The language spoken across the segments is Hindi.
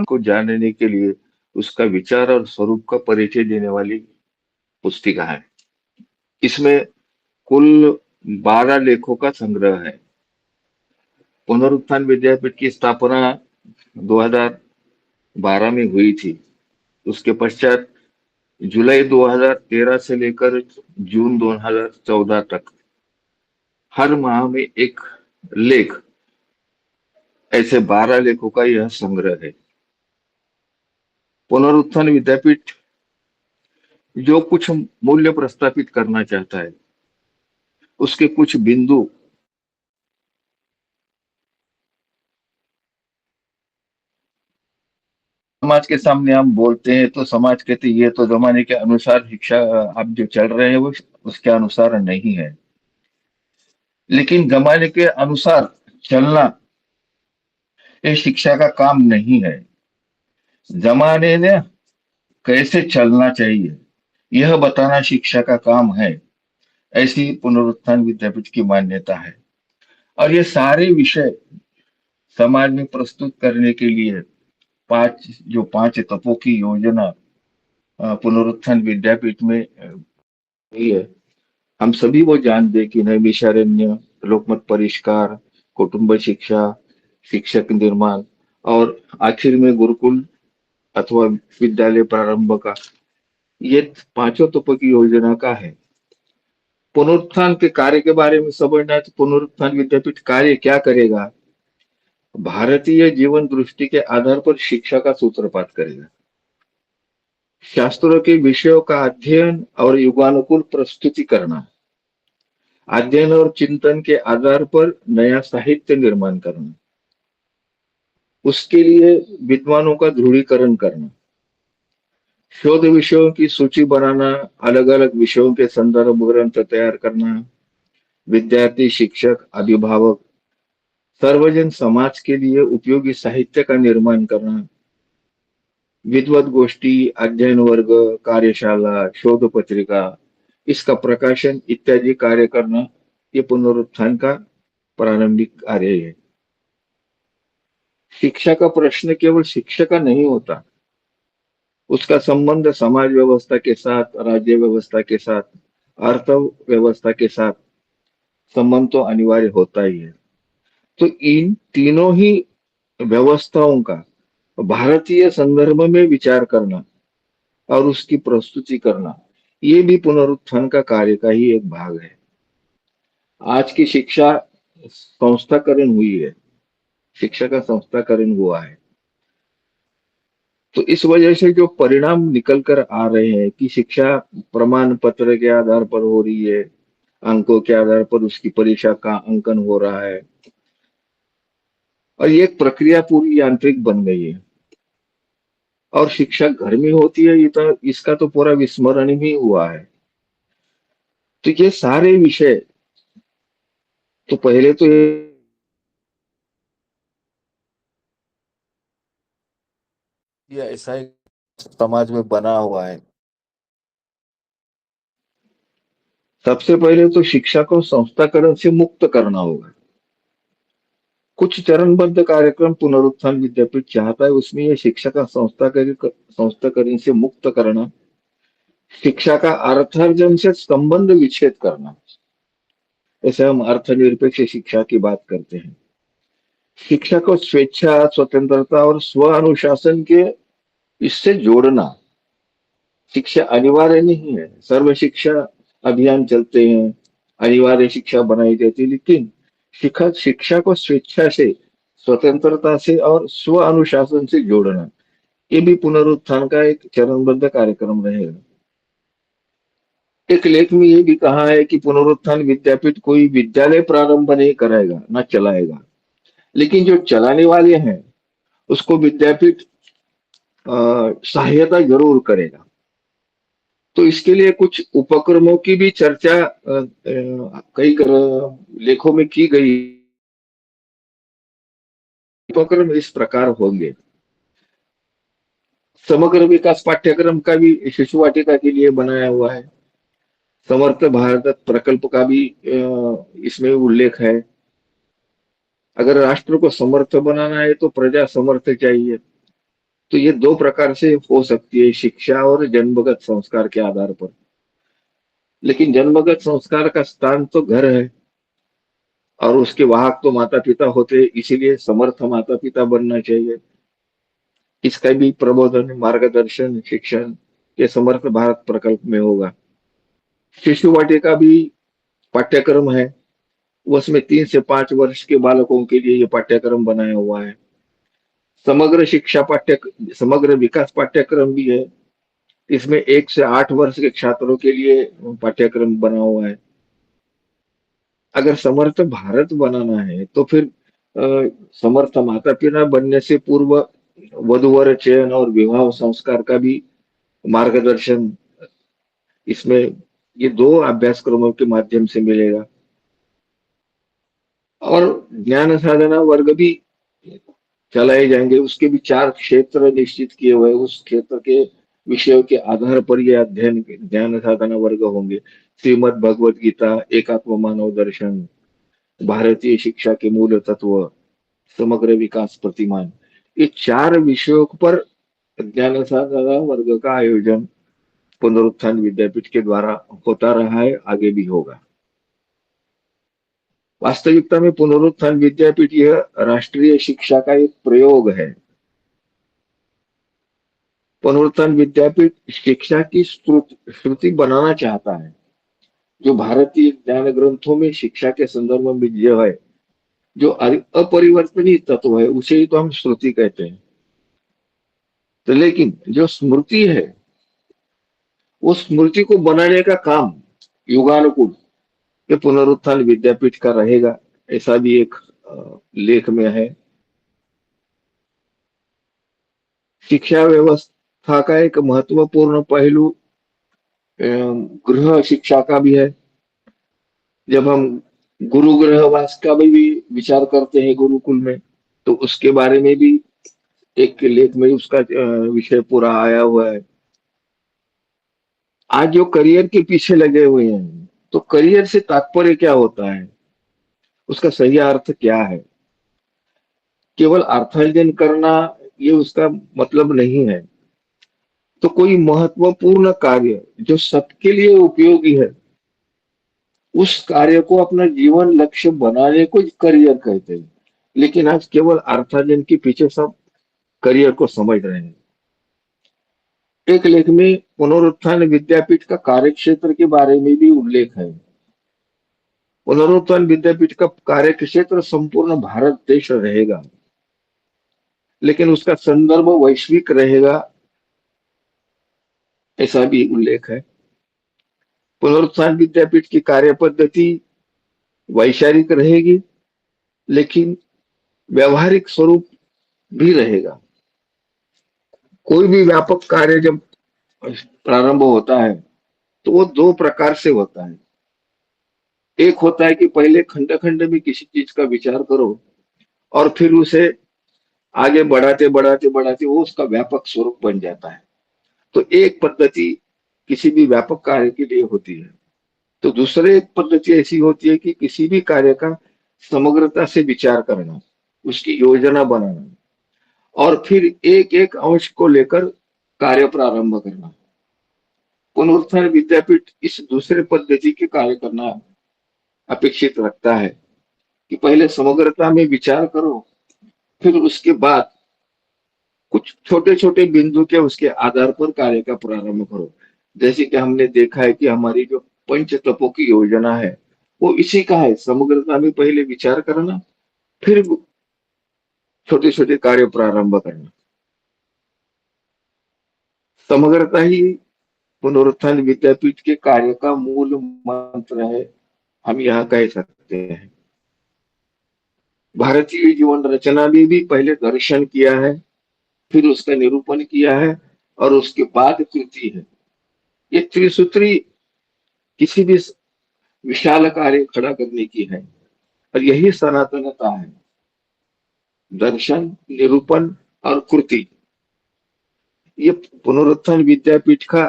को जानने के लिए उसका विचार और स्वरूप का परिचय देने वाली पुस्तिका है। इसमें कुल 12 लेखों का संग्रह है। पुनरुत्थान विद्यापीठ की स्थापना 2012 में हुई थी। उसके पश्चात जुलाई 2013 से लेकर जून 2014 तक हर माह में एक लेख, ऐसे 12 लेखों का यह संग्रह है। पुनरुत्थान विद्यापीठ जो कुछ मूल्य प्रस्तापित करना चाहता है, उसके कुछ बिंदु समाज के सामने हम बोलते हैं तो समाज कहते हैं ये तो जमाने के अनुसार शिक्षा आप जो चल रहे हैं वो उसके अनुसार नहीं है। लेकिन जमाने के अनुसार चलना ये शिक्षा का काम नहीं है। जमाने ने कैसे चलना चाहिए यह बताना शिक्षा का काम है, ऐसी पुनरुत्थान विद्यापीठ की मान्यता है। और ये सारे विषय समाज में प्रस्तुत करने के लिए पांच तत्वों की योजना पुनरुत्थान विद्यापीठ में हुई है। हम सभी वो जानते कि नैमिषारण्य, लोकमत परिष्कार, कुटुंब शिक्षा, शिक्षक निर्माण और आखिर में गुरुकुल अथवा विद्यालय प्रारंभ का, ये पांचों तत्व की योजना का है। पुनरुत्थान के कार्य के बारे में समझना है तो पुनरुत्थान विद्यापीठ कार्य क्या करेगा? भारतीय जीवन दृष्टि के आधार पर शिक्षा का सूत्रपात करेगा। शास्त्रों के विषयों का अध्ययन और युगानुकूल प्रस्तुति करना, अध्ययन और चिंतन के आधार पर नया साहित्य निर्माण करना, उसके लिए विद्वानों का ध्रुवीकरण करना, शोध विषयों की सूची बनाना, अलग अलग विषयों के संदर्भ ग्रंथ तैयार करना, विद्यार्थी, शिक्षक, अभिभावक, सर्वजन समाज के लिए उपयोगी साहित्य का निर्माण करना, विद्वत गोष्ठी, अध्ययन वर्ग, कार्यशाला, शोध पत्रिका, इसका प्रकाशन इत्यादि कार्य करना, ये पुनरुत्थान का प्रारंभिक कार्य है। शिक्षा का प्रश्न केवल शिक्षा का नहीं होता, उसका संबंध समाज व्यवस्था के साथ, राज्य व्यवस्था के साथ, अर्थव्यवस्था के साथ संबंध तो अनिवार्य होता ही है। तो इन तीनों ही व्यवस्थाओं का भारतीय संदर्भ में विचार करना और उसकी प्रस्तुति करना, ये भी पुनरुत्थान का कार्य का ही एक भाग है। आज की शिक्षा संस्थाकरण हुई है, शिक्षा का संस्थाकरण हुआ है। तो इस वजह से जो परिणाम निकल कर आ रहे हैं कि शिक्षा प्रमाण पत्र के आधार पर हो रही है, अंकों के आधार पर उसकी परीक्षा का अंकन हो रहा है, और ये एक प्रक्रिया पूरी यांत्रिक बन गई है। और शिक्षा घर में होती है, ये तो इसका तो पूरा विस्मरण ही हुआ है। तो ये सारे विषय तो पहले तो ये ऐसा एक समाज में बना हुआ है। सबसे पहले तो शिक्षा को संस्थाकरण से मुक्त करना होगा। कुछ चरणबद्ध कार्यक्रम पुनरुत्थान विद्यापीठ चाहता है, उसमें ये शिक्षा का संस्थाकरण से मुक्त करना, शिक्षा का अर्थार्जन से संबंध विच्छेद करना। ऐसे हम अर्थनिरपेक्ष शिक्षा की बात करते हैं। शिक्षा को स्वेच्छा, स्वतंत्रता और स्व अनुशासन के इससे जोड़ना। शिक्षा अनिवार्य नहीं है, सर्व शिक्षा अभियान चलते हैं, अनिवार्य शिक्षा बनाई जाती है, लेकिन शिक्षा को स्वेच्छा से, स्वतंत्रता से और स्व अनुशासन से जोड़ना, ये भी पुनरुत्थान का एक चरणबद्ध कार्यक्रम रहेगा। एक लेख में ये भी कहा है कि पुनरुत्थान विद्यापीठ कोई विद्यालय प्रारंभ नहीं कराएगा, ना चलाएगा, लेकिन जो चलाने वाले हैं उसको विद्यापीठ सहायता जरूर करेगा। तो इसके लिए कुछ उपक्रमों की भी चर्चा कई लेखों में की गई। उपक्रम इस प्रकार होंगे: समग्र विकास पाठ्यक्रम का भी शिशु वाटिका के लिए बनाया हुआ है। समर्थ भारत प्रकल्प का भी इसमें उल्लेख है। अगर राष्ट्र को समर्थ बनाना है तो प्रजा समर्थ चाहिए। तो ये दो प्रकार से हो सकती है, शिक्षा और जन्मगत संस्कार के आधार पर। लेकिन जन्मगत संस्कार का स्थान तो घर है, और उसके वाहक तो माता पिता होते हैं, इसीलिए समर्थ माता पिता बनना चाहिए। इसका भी प्रबोधन, मार्गदर्शन, शिक्षण के समर्थ भारत प्रकल्प में होगा। शिशु वाटिका भी पाठ्यक्रम है, उसमें 3 से 5 वर्ष के बालकों के लिए ये पाठ्यक्रम बनाया हुआ है। समग्र शिक्षा पाठ्य समग्र विकास पाठ्यक्रम भी है, इसमें 1 से 8 वर्ष के छात्रों के लिए पाठ्यक्रम बना हुआ है। अगर समर्थ भारत बनाना है तो फिर समर्थ माता पिता बनने से पूर्व वधूवर चयन और विवाह संस्कार का भी मार्गदर्शन इसमें ये दो अभ्यासक्रमों के माध्यम से मिलेगा। और ज्ञान साधना वर्ग भी चलाए जाएंगे, उसके भी 4 क्षेत्र निश्चित किए हुए हैं। उस क्षेत्र के विषयों के आधार पर यह अध्ययन ज्ञान साधना वर्ग होंगे। श्रीमद् भगवत गीता, एकात्म मानव दर्शन, भारतीय शिक्षा के मूल तत्व, समग्र विकास प्रतिमान, ये 4 विषयों पर ज्ञान साधना वर्ग का आयोजन पुनरुत्थान विद्यापीठ के द्वारा होता रहा है, आगे भी होगा। वास्तविकता में पुनरुत्थान विद्यापीठ यह राष्ट्रीय शिक्षा का एक प्रयोग है। पुनरुत्थान विद्यापीठ शिक्षा की श्रुति बनाना चाहता है। जो भारतीय ज्ञान ग्रंथों में शिक्षा के संदर्भ में जो है, जो अपरिवर्तनीय तत्व है, उसे ही तो हम श्रुति कहते हैं। तो लेकिन जो स्मृति है, वो स्मृति को बनाने का काम युगानुकूल ये पुनरुत्थान विद्यापीठ का रहेगा, ऐसा भी एक लेख में है। शिक्षा व्यवस्था का एक महत्वपूर्ण पहलू गृह शिक्षा का भी है। जब हम गुरु गृहवास का भी विचार करते हैं गुरुकुल में, तो उसके बारे में भी एक लेख में उसका विषय पूरा आया हुआ है। आज जो करियर के पीछे लगे हुए हैं, तो करियर से तात्पर्य क्या होता है, उसका सही अर्थ क्या है? केवल अर्थार्जन करना ये उसका मतलब नहीं है। तो कोई महत्वपूर्ण कार्य जो सबके लिए उपयोगी है, उस कार्य को अपना जीवन लक्ष्य बनाने को करियर कहते हैं। लेकिन आज केवल अर्थार्जन के पीछे सब करियर को समझ रहे हैं। एक लेख में पुनरुत्थान विद्यापीठ का कार्यक्षेत्र के बारे में भी उल्लेख है। पुनरुत्थान विद्यापीठ का कार्यक्षेत्र संपूर्ण भारत देश रहेगा, लेकिन उसका संदर्भ वैश्विक रहेगा, ऐसा भी उल्लेख है। पुनरुत्थान विद्यापीठ की कार्य पद्धति वैचारिक रहेगी, लेकिन व्यवहारिक स्वरूप भी रहेगा। कोई भी व्यापक कार्य जब प्रारंभ होता है, तो वो दो प्रकार से होता है। एक होता है कि पहले खंड खंड में किसी चीज का विचार करो, और फिर उसे आगे बढ़ाते बढ़ाते बढ़ाते वो उसका व्यापक स्वरूप बन जाता है। तो एक पद्धति किसी भी व्यापक कार्य के लिए होती है। तो दूसरे एक पद्धति ऐसी होती है कि किसी भी कार्य का समग्रता से विचार करना, उसकी योजना बनाना, और फिर एक एक अंश को लेकर कार्य प्रारंभ करना। पुनरुत्थान विद्यापीठ इस दूसरे पद्धति के कार्य करना अपेक्षित रखता है कि पहले समग्रता में विचार करो, फिर उसके बाद कुछ छोटे छोटे बिंदु के उसके आधार पर कार्य का प्रारंभ करो। जैसे कि हमने देखा है कि हमारी जो पंच तत्वों की योजना है, वो इसी का है, समग्रता में पहले विचार करना, फिर छोटे छोटे कार्य प्रारंभ करना। समग्रता ही पुनरुत्थान विद्यापीठ के कार्य का मूल मंत्र है, हम यहाँ कह सकते हैं। भारतीय जीवन रचना में भी पहले दर्शन किया है, फिर उसका निरूपण किया है, और उसके बाद कृति है। ये त्रिसूत्री किसी भी विशाल कार्य खड़ा करने की है, और यही सनातनता है। दर्शन, निरूपण और कृति, ये पुनरुत्थान विद्यापीठ का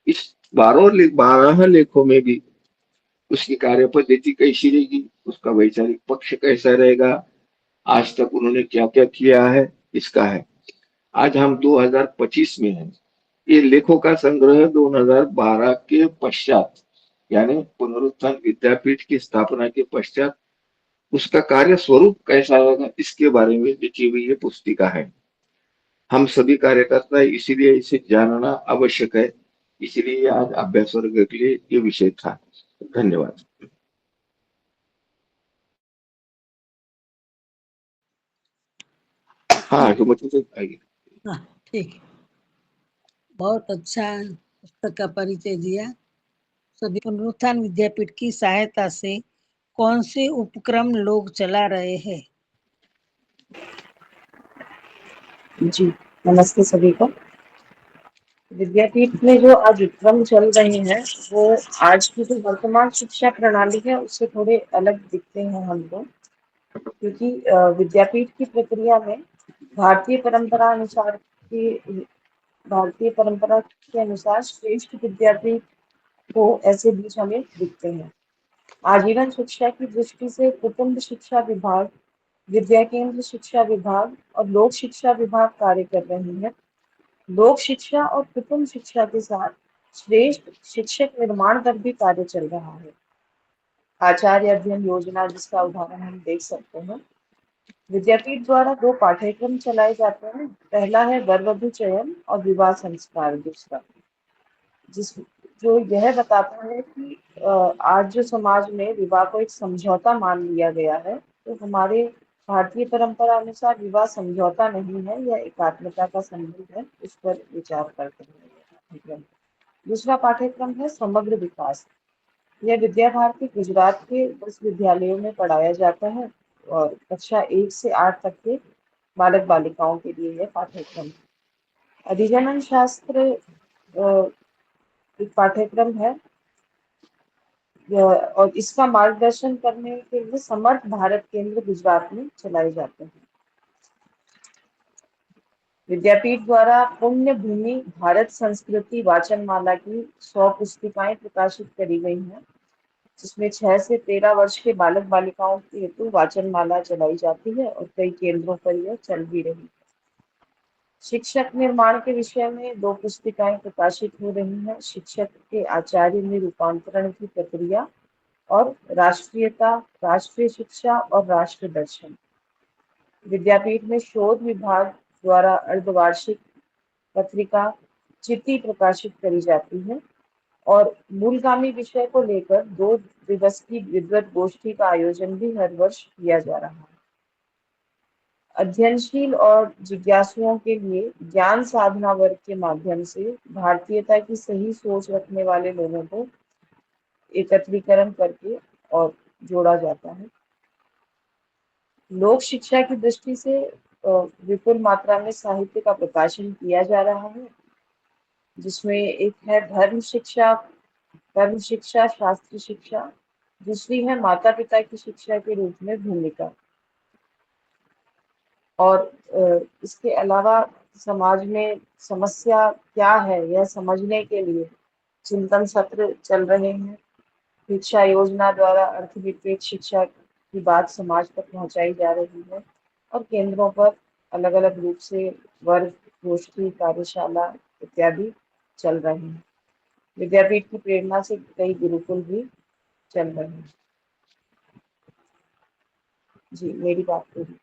इस 12 लेखों में भी उसकी कार्य पद्धति कैसी रहेगी, उसका वैचारिक पक्ष कैसा रहेगा, आज तक उन्होंने क्या क्या किया है, इसका है। आज हम 2025 में हैं। ये लेखों का संग्रह 2012 के पश्चात, यानी पुनरुत्थान विद्यापीठ की स्थापना के पश्चात उसका कार्य स्वरूप कैसा होगा इसके बारे में लिखी हुई ये पुस्तिका है। हम सभी कार्यकर्ता इसीलिए इसे जानना आवश्यक है, इसलिए आज अभ्यास वर्ग के लिए ये विषय था। धन्यवाद। हाँ, ठीक तो मुझे तो आइए। हाँ ठीक है। बहुत अच्छा पुस्तक का परिचय दिया। सभी पुनरुत्थान विद्यापीठ की सहायता से कौन से उपक्रम लोग चला रहे हैं? जी, नमस्ते सभी को। विद्यापीठ में जो आज उपक्रम चल रहे हैं वो आज की जो वर्तमान शिक्षा प्रणाली है उससे थोड़े अलग दिखते हैं हमको, क्योंकि विद्यापीठ की प्रक्रिया में भारतीय परंपरा अनुसार भारतीय परंपरा के अनुसार श्रेष्ठ विद्यापीठ को ऐसे बीच हमें दिखते हैं। आजीवन शिक्षा की दृष्टि से कुटुंब शिक्षा विभाग, विद्या केंद्र शिक्षा विभाग और लोक शिक्षा विभाग कार्य कर रहे हैं। लोक शिक्षा और कुटुंब शिक्षा के साथ श्रेष्ठ शिक्षक निर्माण पर भी कार्य चल रहा है। आचार्य अध्ययन योजना जिसका उदाहरण हम देख सकते हैं। विद्यापीठ द्वारा 2 पाठ्यक्रम चलाए जाते हैं। पहला है वर वधु चयन और विवाह संस्कार, दूसरा जिस जो यह बताता है कि आज जो समाज में विवाह को एक समझौता मान लिया गया है, तो हमारे भारतीय परंपरा अनुसार विवाह समझौता नहीं है, यह एकात्मता का संबंध है। इस पर विचार करते हैं ये पाठ्यक्रम। दूसरा पाठ्यक्रम है समग्र विकास। यह विद्या भारती गुजरात के 10 विद्यालयों में पढ़ाया जाता है और कक्षा 1 से 8 तक के बालक बालिकाओं के लिए यह पाठ्यक्रम है। अधिगमन शास्त्र एक पाठ्यक्रम है और इसका मार्गदर्शन करने के लिए समर्थ भारत केंद्र गुजरात में चलाए जाते हैं। विद्यापीठ द्वारा पुण्य भूमि भारत संस्कृति वाचनमाला की 100 पुस्तिकाएं प्रकाशित करी गई हैं, जिसमें 6 से 13 वर्ष के बालक बालिकाओं के हेतु वाचनमाला चलाई जाती है और कई केंद्रों पर यह चल भी रही है। शिक्षक निर्माण के विषय में 2 पुस्तिकाएं प्रकाशित हो रही हैं, शिक्षक के आचार्य में रूपांतरण की प्रक्रिया और राष्ट्रीयता, राष्ट्रीय शिक्षा और राष्ट्र दर्शन। विद्यापीठ में शोध विभाग द्वारा अर्धवार्षिक पत्रिका चिट्ठी प्रकाशित करी जाती है और मूलगामी विषय को लेकर 2 दिवस की विद्वत गोष्ठी का आयोजन भी हर वर्ष किया जा रहा है। अध्ययनशील और जिज्ञासुओं के लिए ज्ञान साधना वर्ग के माध्यम से भारतीयता की सही सोच रखने वाले लोगों को एकत्रीकरण करके और जोड़ा जाता है। लोक शिक्षा की दृष्टि से विपुल मात्रा में साहित्य का प्रकाशन किया जा रहा है, जिसमें एक है धर्म शिक्षा, शास्त्र शिक्षा। दूसरी है माता पिता की शिक्षा के रूप में भूमिका। और इसके अलावा समाज में समस्या क्या है यह समझने के लिए चिंतन सत्र चल रहे हैं। शिक्षा योजना द्वारा अर्थनिरपेक्ष शिक्षा की बात समाज तक पहुंचाई जा रही है और केंद्रों पर अलग अलग रूप से वर्ग, गोष्ठी, कार्यशाला इत्यादि चल रहे हैं। विद्यापीठ की प्रेरणा से कई गुरुकुल भी चल रहे हैं। जी, मेरी बात पूरी।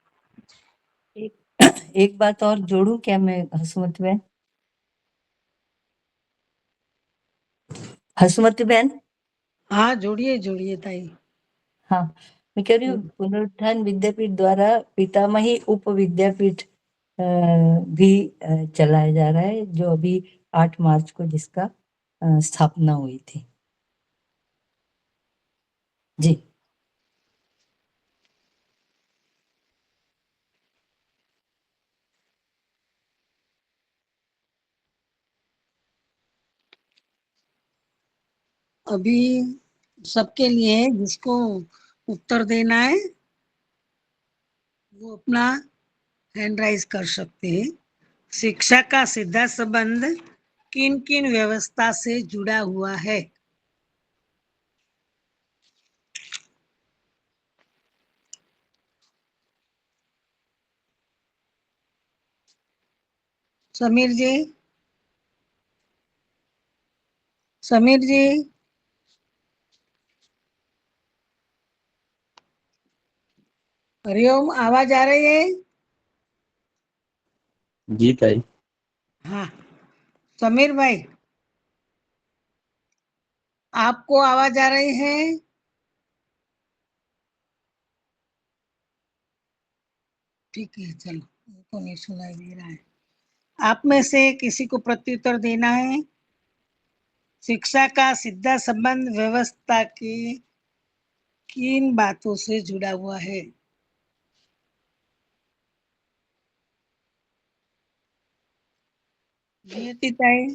एक बात और जोड़ूं क्या मैं हसुमती बहन? हसुमती बहन, हाँ, जोड़िए ताई। हाँ, मैं कह रही हूँ पुनरुत्थान विद्यापीठ द्वारा पितामही उप विद्यापीठ भी चलाया जा रहा है, जो अभी 8 मार्च को जिसका स्थापना हुई थी। जी, अभी सबके लिए जिसको उत्तर देना है वो अपना हैंड राइज कर सकते हैं। शिक्षा का सीधा संबंध किन किन व्यवस्था से जुड़ा हुआ है? समीर जी, समीर जी, हरिओम, आवाज आ रही है? जी ताई। हाँ, समीर भाई, आपको आवाज आ रही है? ठीक है, चलो, तो नहीं सुनाई दे रहा है। आप में से किसी को प्रत्युत्तर देना है? शिक्षा का सीधा संबंध व्यवस्था की किन बातों से जुड़ा हुआ है? नियति ताई,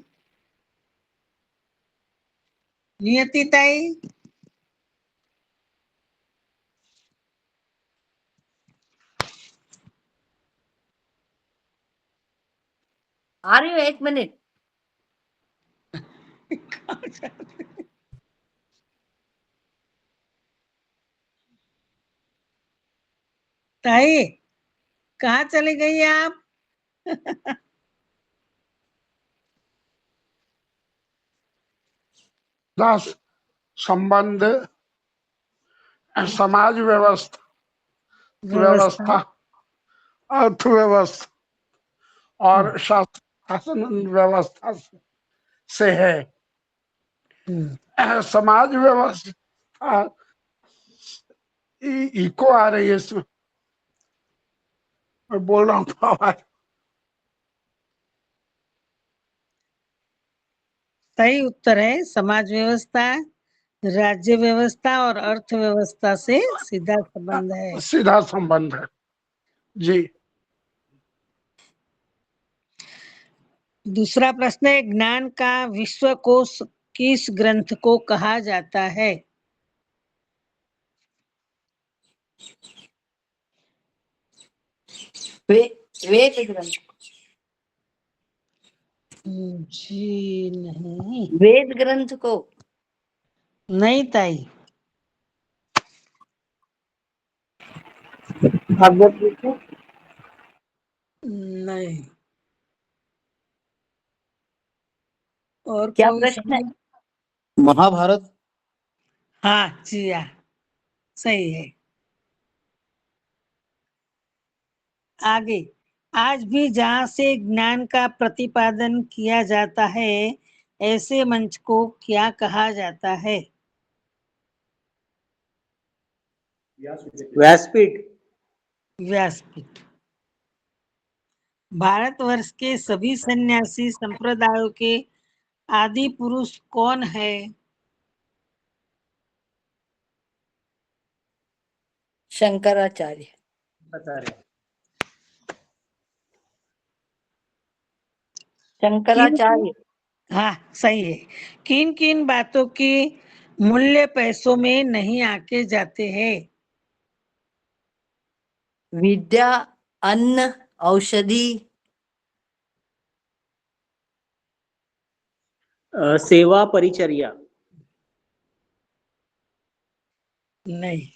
नियति ताई, आ रही हूँ, 1 मिनट। ताई, कहाँ चली गई आप? दास संबंध समाज व्यवस्था व्यवस्था, अर्थव्यवस्था और शासन व्यवस्था से है। समाज व्यवस्था इको आ रही है इसमें, मैं बोल रहा हूँ तो आवाज। सही उत्तर है समाज व्यवस्था, राज्य व्यवस्था और अर्थव्यवस्था से सीधा संबंध है। सीधा संबंध है जी। दूसरा प्रश्न है, ज्ञान का विश्वकोश किस ग्रंथ को कहा जाता है? वेद ग्रंथ। जी नहीं, वेद ग्रंथ को। नहीं ताई, भागवत गीता। नहीं। और क्या कोई प्रश्न है? सवाल? महाभारत। हाँ जी, हाँ, सही है। आगे, आज भी जहाँ से ज्ञान का प्रतिपादन किया जाता है, ऐसे मंच को क्या कहा जाता है? व्यासपीठ। व्यासपीठ। भारतवर्ष के सभी सन्यासी संप्रदायों के आदि पुरुष कौन है? शंकराचार्य। किन शंकराचार्य। हाँ, सही है। किन किन बातों की मूल्य पैसों में नहीं आके जाते हैं? विद्या, अन्न, औषधि। सेवा परिचर्या। नहीं,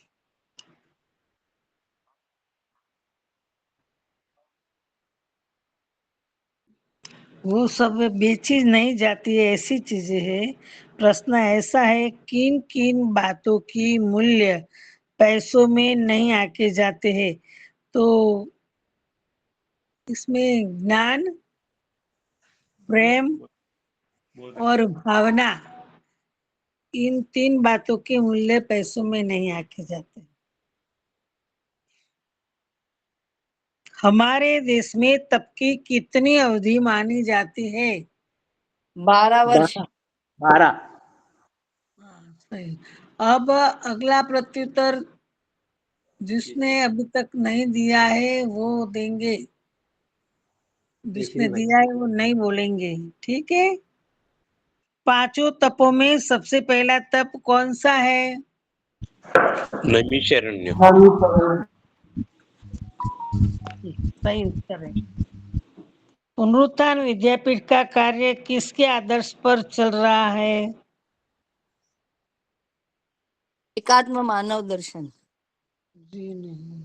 वो सब बेची नहीं जाती है, ऐसी चीजें है। प्रश्न ऐसा है, किन किन बातों की मूल्य पैसों में नहीं आके जाते हैं? तो इसमें ज्ञान, प्रेम और भावना, इन 3 बातों के मूल्य पैसों में नहीं आके जाते। हमारे देश में तप की कितनी अवधि मानी जाती है? 12 वर्ष। 12। हाँ, सही। अब अगला प्रत्युत्तर जिसने अभी तक नहीं दिया है वो देंगे, जिसने दिया है वो नहीं बोलेंगे, ठीक है? 5 तपों में सबसे पहला तप कौन सा है? नैमिषारण्य। सही उत्तर है। पुनरुत्थान विद्यापीठ का कार्य किसके आदर्श पर चल रहा है? एकात्म मानव दर्शन। जी नहीं,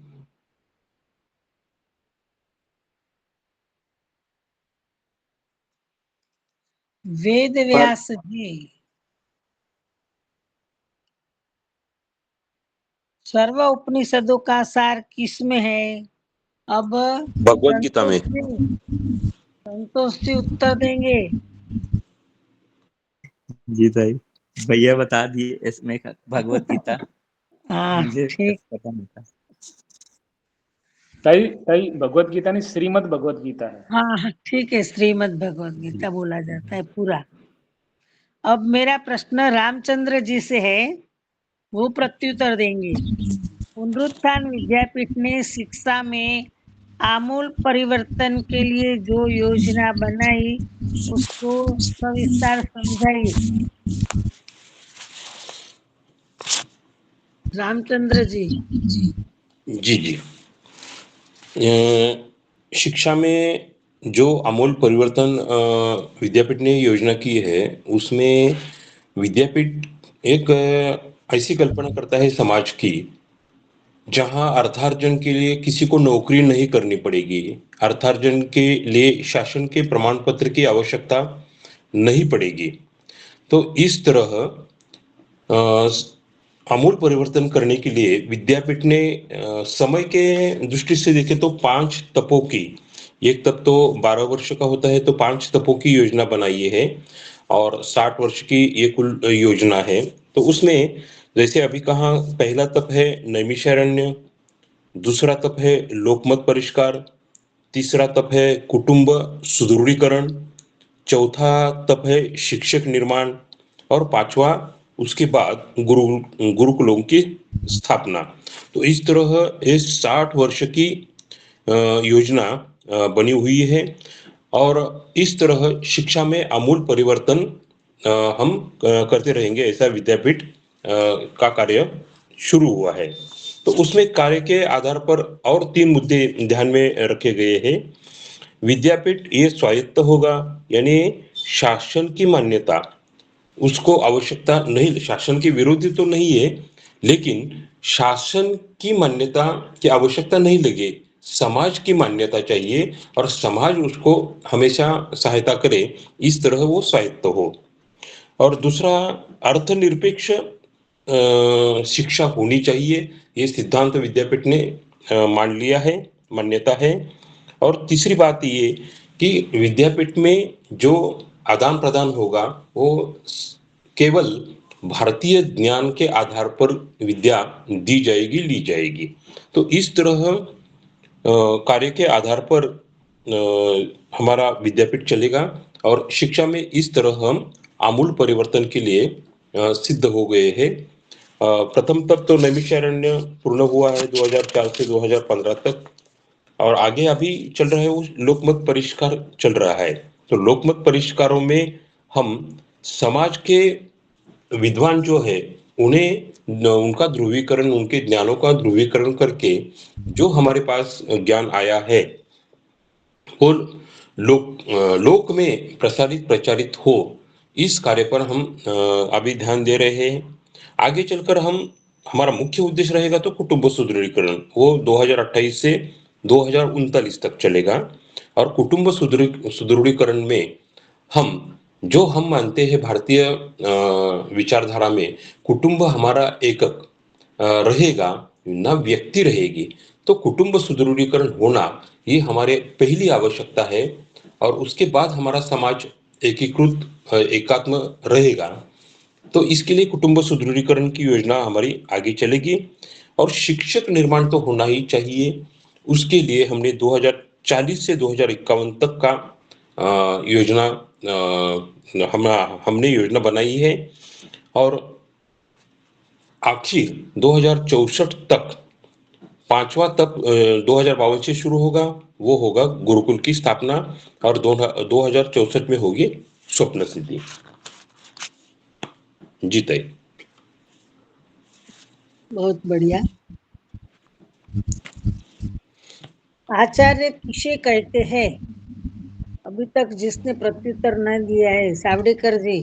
वेद व्यास जी सर्व उपनिषदों का सार किसमें है? अब भगवत गीता में। संतोष जी उत्तर देंगे। जी ताई, भैया बता दिए इसमें भगवत गीता। हाँ मुझे ठीक। पता नहीं था। ताई ताई भगवत गीता नहीं, श्रीमद् भगवत गीता है। हाँ ठीक है, श्रीमद् भगवत गीता बोला जाता है पूरा। अब मेरा प्रश्न रामचंद्र जी से है, वो प्रत्युत्तर देंगे। पुनरुत्थान विद्यापीठ ने शिक्षा में आमूल परिवर्तन के लिए जो योजना बनाई उसको सविस्तार समझाइए। रामचंद्र जी। जी जी। शिक्षा में जो आमूल परिवर्तन विद्यापीठ ने योजना की है, उसमें विद्यापीठ एक ऐसी कल्पना करता है समाज की, जहां अर्थार्जन के लिए किसी को नौकरी नहीं करनी पड़ेगी, अर्थार्जन के लिए शासन के प्रमाण पत्र की आवश्यकता नहीं पड़ेगी। तो इस तरह आमूल परिवर्तन करने के लिए विद्यापीठ ने समय के दृष्टि से देखें तो 5 तपों की, एक तप तो 12 वर्ष का होता है, तो 5 तपों की योजना बनाई है और 60 वर्ष की ये कुल योजना है। तो उसमें जैसे अभी कहा, पहला तप है नैमिषारण्य, दूसरा तप है लोकमत परिष्कार, तीसरा तप है कुटुंब सुदृढ़ीकरण, चौथा तप है शिक्षक निर्माण और पांचवा उसके बाद गुरुकुलों की स्थापना। तो इस तरह ये 60 वर्ष की योजना बनी हुई है और इस तरह शिक्षा में आमूल परिवर्तन हम करते रहेंगे, ऐसा विद्यापीठ का कार्य शुरू हुआ है। तो उसमें कार्य के आधार पर और 3 मुद्दे ध्यान में रखे गए हैं। विद्यापीठ ये स्वायत्त होगा, यानी शासन की मान्यता उसको आवश्यकता नहीं, शासन के विरोधी तो नहीं है, लेकिन शासन की मान्यता की आवश्यकता नहीं लगे, समाज की मान्यता चाहिए और समाज उसको हमेशा सहायता करे, इस तरह वो स्वायत्त हो। और दूसरा, अर्थनिरपेक्ष शिक्षा होनी चाहिए, ये सिद्धांत विद्यापीठ ने मान लिया है, मान्यता है। और तीसरी बात ये कि विद्यापीठ में जो आदान प्रदान होगा वो केवल भारतीय ज्ञान के आधार पर विद्या दी जाएगी, ली जाएगी। तो इस तरह कार्य के आधार पर हमारा विद्यापीठ चलेगा और शिक्षा में इस तरह हम आमूल परिवर्तन के लिए सिद्ध हो गए हैं। प्रथम तक तो नैमिषारण्य पूर्ण हुआ है 2004 से 2015 तक और आगे अभी चल रहा है वो लोकमत परिष्कार चल रहा है। तो लोकमत परिष्कारों में हम समाज के विद्वान जो है उन्हें उनका ध्रुवीकरण, उनके ज्ञानों का ध्रुवीकरण करके जो हमारे पास ज्ञान आया है वो लोक में प्रसारित प्रचारित हो, इस कार्य पर हम अभी ध्यान दे रहे हैं। आगे चलकर हमारा मुख्य उद्देश्य रहेगा तो कुटुंब सुदृढ़ीकरण, वो 2028 से 2039 तक चलेगा। और कुटुंब सुदृढ़ीकरण में हम मानते हैं भारतीय विचारधारा में कुटुंब हमारा एकक रहेगा, ना व्यक्ति रहेगी। तो कुटुंब सुदृढ़ीकरण होना ये हमारे पहली आवश्यकता है और उसके बाद हमारा समाज एकीकृत एकात्म रहेगा। तो इसके लिए कुटुंब सुदृढ़ीकरण की योजना हमारी आगे चलेगी और शिक्षक निर्माण तो होना ही चाहिए। उसके लिए हमने 2040 से 2051 तक का योजना हमने योजना बनाई है और आखिर 2064 तक 5वां तप 2052 से शुरू होगा, वो होगा गुरुकुल की स्थापना और 2064 में होगी स्वप्न सिद्धि। जी ताई। बहुत बढ़िया। आचार्य किसे कहते हैं? अभी तक जिसने प्रत्युत्तर न दिया है, सावड़ेकर जी।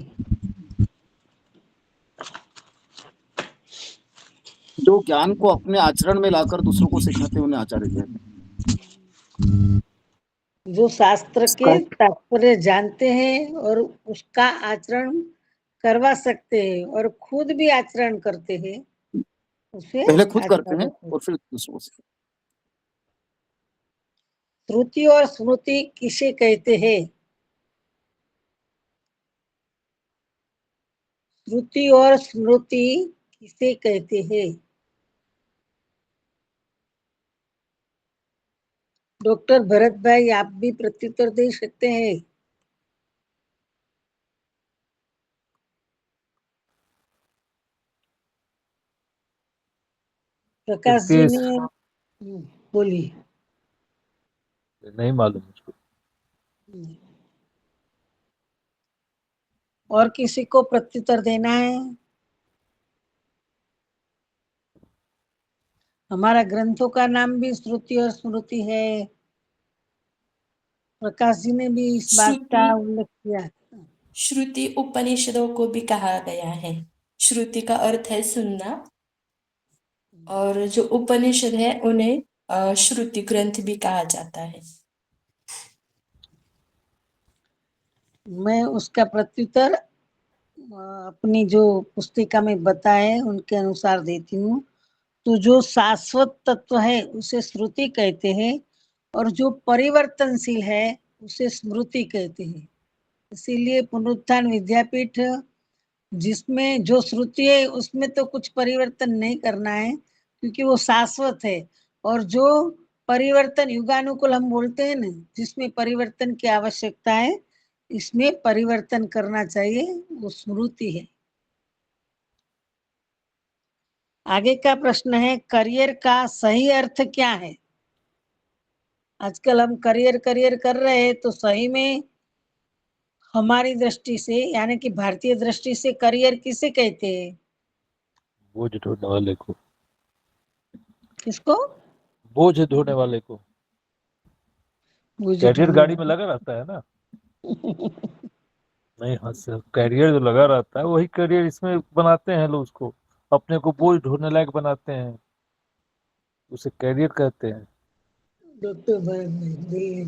जो ज्ञान को अपने आचरण में लाकर दूसरों को सिखाते उन्हें आचार्य कहते हैं। जो शास्त्र के उसका तात्पर्य जानते हैं और उसका आचरण करवा सकते हैं और खुद भी आचरण करते हैं, उसे पहले खुद करते हैं आचार्य। और फिर दूसरों से। श्रुति और स्मृति किसे कहते हैं? श्रुति और स्मृति किसे कहते हैं? डॉक्टर भरत भाई, आप भी प्रत्युत्तर दे सकते हैं। प्रकाश जी ने बोलिए। नहीं मालूम मुझको। और किसी को प्रत्युत्तर देना है? हमारा ग्रंथों का नाम भी श्रुति और स्मृति है। प्रकाश जी ने भी इस बात का श्रुति उल्लेख किया। श्रुति उपनिषदों को भी कहा गया है। श्रुति का अर्थ है सुनना, और जो उपनिषद है उन्हें श्रुति ग्रंथ भी कहा जाता है। मैं उसका प्रत्युत्तर अपनी जो पुस्तिका में बताए उनके अनुसार देती हूँ। तो जो शाश्वत तत्व है उसे श्रुति कहते हैं, और जो परिवर्तनशील है उसे स्मृति कहते हैं। इसीलिए पुनरुत्थान विद्यापीठ, जिसमें जो श्रुति है उसमें तो कुछ परिवर्तन नहीं करना है क्योंकि वो शाश्वत है, और जो परिवर्तन युगानुकूल हम बोलते हैं ना, जिसमें परिवर्तन की आवश्यकता है, इसमें परिवर्तन करना चाहिए, वो स्मृति है। आगे का प्रश्न है, करियर का सही अर्थ क्या है? आजकल हम करियर करियर कर रहे हैं, तो सही में हमारी दृष्टि से, यानी कि भारतीय दृष्टि से, करियर किसे कहते हैं? बोझ ढोने वाले को। किसको? बोझ ढोने वाले को। कैरियर गाड़ी में लगा रहता है ना। नहीं हाँ सर, कैरियर जो लगा रहता है वही कैरियर इसमें बनाते हैं लोग, उसको अपने को बोझ ढोने लायक बनाते हैं, उसे कैरियर कहते हैं। डॉक्टर भरत भाई,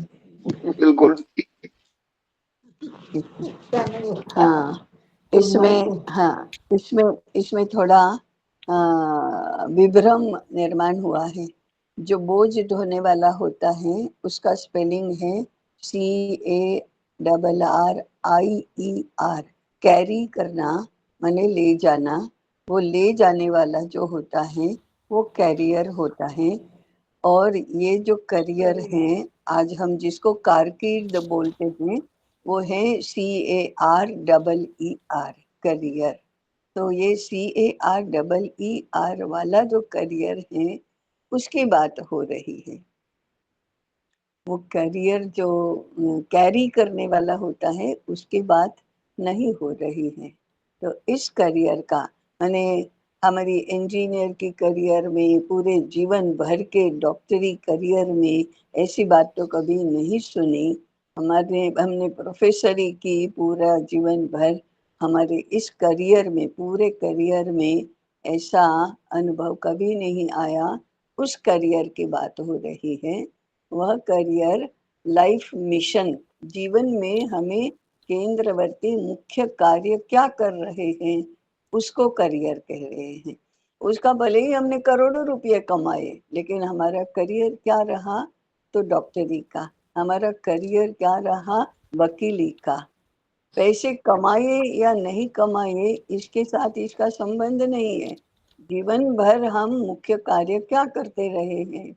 बिल्कुल। इसमें थोड़ा विभ्रम निर्माण हुआ है। जो बोझ ढोने वाला होता है उसका स्पेलिंग है CARRIER। कैरी करना माने ले जाना, वो ले जाने वाला जो होता है वो कैरियर होता है। और ये जो करियर है, आज हम जिसको कारकीर्द बोलते हैं, वो है CAREER, करियर। तो ये CAREER वाला जो करियर है उसकी बात हो रही है। वो करियर जो कैरी करने वाला होता है उसकी बात नहीं हो रही है। तो इस करियर का माने हमारी इंजीनियर की करियर में, पूरे जीवन भर के डॉक्टरी करियर में ऐसी बात तो कभी नहीं सुनी। हमने प्रोफेसरी की पूरा जीवन भर, हमारे इस करियर में, पूरे करियर में ऐसा अनुभव कभी नहीं आया। उस करियर की बात हो रही है। वह करियर लाइफ मिशन, जीवन में हमें केंद्रवर्ती मुख्य कार्य क्या कर रहे हैं उसको करियर कह रहे हैं। उसका भले ही हमने करोड़ों रुपये कमाए, लेकिन हमारा करियर क्या रहा? तो डॉक्टरी का। हमारा करियर क्या रहा? वकीली का। पैसे कमाए या नहीं कमाए इसके साथ इसका संबंध नहीं है। जीवन भर हम मुख्य कार्य क्या करते रहे हैं,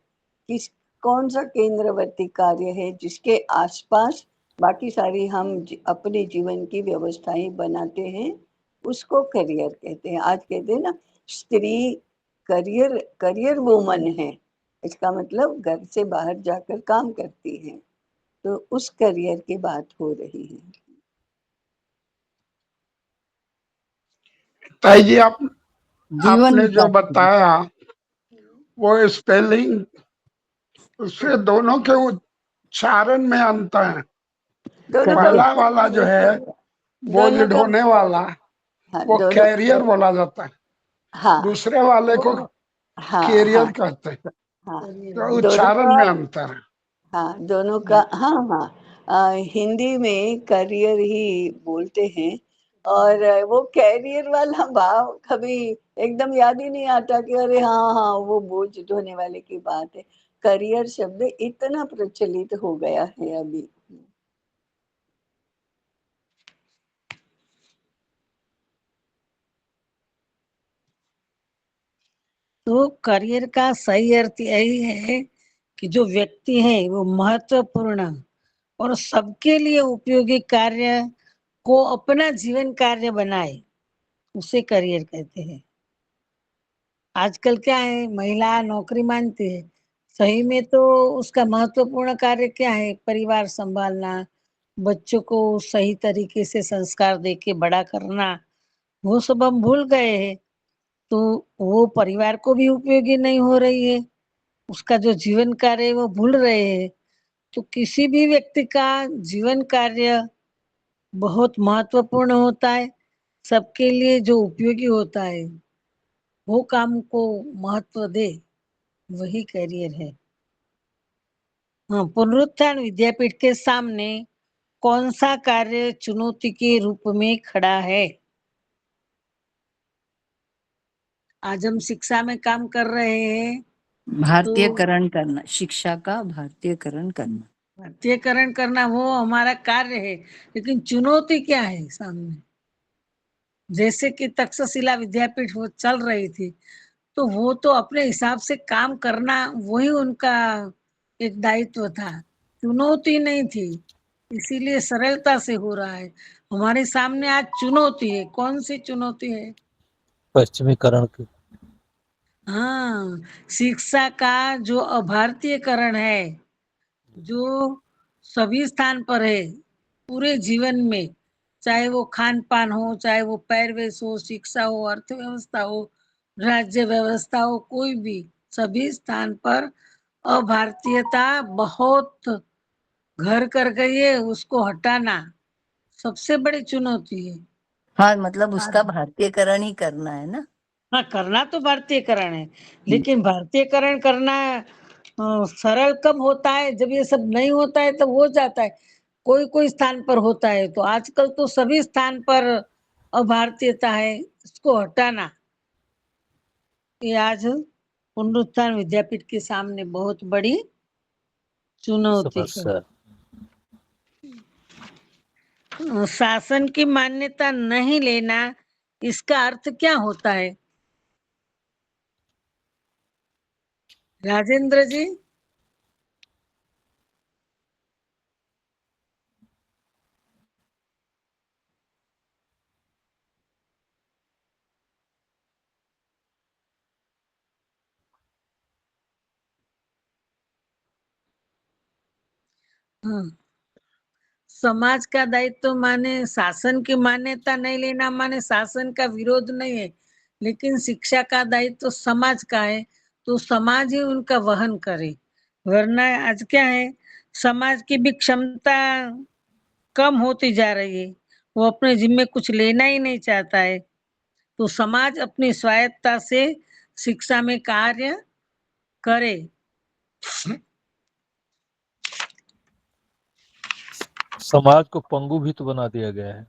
कौन सा केंद्रवर्ती कार्य है जिसके आसपास बाकी सारी हम अपने जीवन की व्यवस्थाएं बनाते हैं, उसको करियर कहते हैं। आज कहते हैं ना, स्त्री करियर वुमन है, इसका मतलब घर से बाहर जाकर काम करती है। तो उस करियर की बात हो रही है। ताई जी, आपने जो बताया वो स्पेलिंग, उससे दोनों के उच्चारण में अंतर है। पहला वाला जो है बोझ ढोने वाला, वो कैरियर बोला जाता है। हाँ, दूसरे वाले को कैरियर कहते हैं। तो उच्चारण में अंतर है। हाँ, दोनों का, हाँ हाँ, हिंदी में करियर ही बोलते हैं, और वो कैरियर वाला भाव कभी एकदम याद ही नहीं आता कि अरे हाँ हाँ वो बोझ ढोने वाले की बात है। करियर शब्द इतना प्रचलित हो गया है अभी। तो करियर का सही अर्थ यही है कि जो व्यक्ति है वो महत्वपूर्ण और सबके लिए उपयोगी कार्य को अपना जीवन कार्य बनाए, उसे करियर कहते हैं। आजकल क्या है, महिला नौकरी मानती है, सही में तो उसका महत्वपूर्ण कार्य क्या है? परिवार संभालना, बच्चों को सही तरीके से संस्कार देके बड़ा करना, वो सब हम भूल गए हैं। तो वो परिवार को भी उपयोगी नहीं हो रही है, उसका जो जीवन कार्य है वो भूल रहे हैं। तो किसी भी व्यक्ति का जीवन कार्य बहुत महत्वपूर्ण होता है, सबके लिए जो उपयोगी होता है, वो काम को महत्व दे, वही करियर है। हाँ, पुनरुत्थान विद्यापीठ के सामने कौन सा कार्य चुनौती के रूप में खड़ा है? आज हम शिक्षा में काम कर रहे हैं, भारतीयकरण करना, शिक्षा का भारतीयकरण करना। भारतीयकरण करना वो हमारा कार्य है, लेकिन चुनौती क्या है सामने? जैसे कि तक्षशिला विद्यापीठ वो चल रही थी, तो वो तो अपने हिसाब से काम करना वही उनका एक दायित्व था, चुनौती नहीं थी, इसीलिए सरलता से हो रहा है। हमारे सामने आज चुनौती है, कौन सी चुनौती है? पश्चिमीकरण की। हाँ, शिक्षा का जो अभारतीयकरण है, जो सभी स्थान पर है, पूरे जीवन में, चाहे वो खान पान हो, चाहे वो पैरवेश हो, शिक्षा हो, अर्थव्यवस्था हो, राज्य व्यवस्था हो, कोई भी, सभी स्थान पर अभारतीयता बहुत घर कर गई है। उसको हटाना सबसे बड़ी चुनौती है। हाँ, मतलब उसका आज भारतीयकरण ही करना है ना। हाँ, करना तो भारतीयकरण है, लेकिन भारतीयकरण करना सरल कब होता है? जब ये सब नहीं होता है तब हो जाता है, कोई कोई स्थान पर होता है। तो आजकल तो सभी स्थान पर अभारतीयता है, इसको हटाना ये आज पुनरुत्थान विद्यापीठ के सामने बहुत बड़ी चुनौती है। समस्या। शासन की मान्यता नहीं लेना, इसका अर्थ क्या होता है राजेंद्र जी? हाँ, समाज का दायित्व माने शासन की मान्यता नहीं लेना, माने शासन का विरोध नहीं है, लेकिन शिक्षा का दायित्व समाज का है, तो समाज ही उनका वहन करे। वरना आज क्या है, समाज की भी क्षमता कम होती जा रही है, वो अपने जिम्मे कुछ लेना ही नहीं चाहता है। तो समाज अपनी स्वायत्ता से शिक्षा में कार्य करे। समाज को पंगु भी तो बना दिया गया है।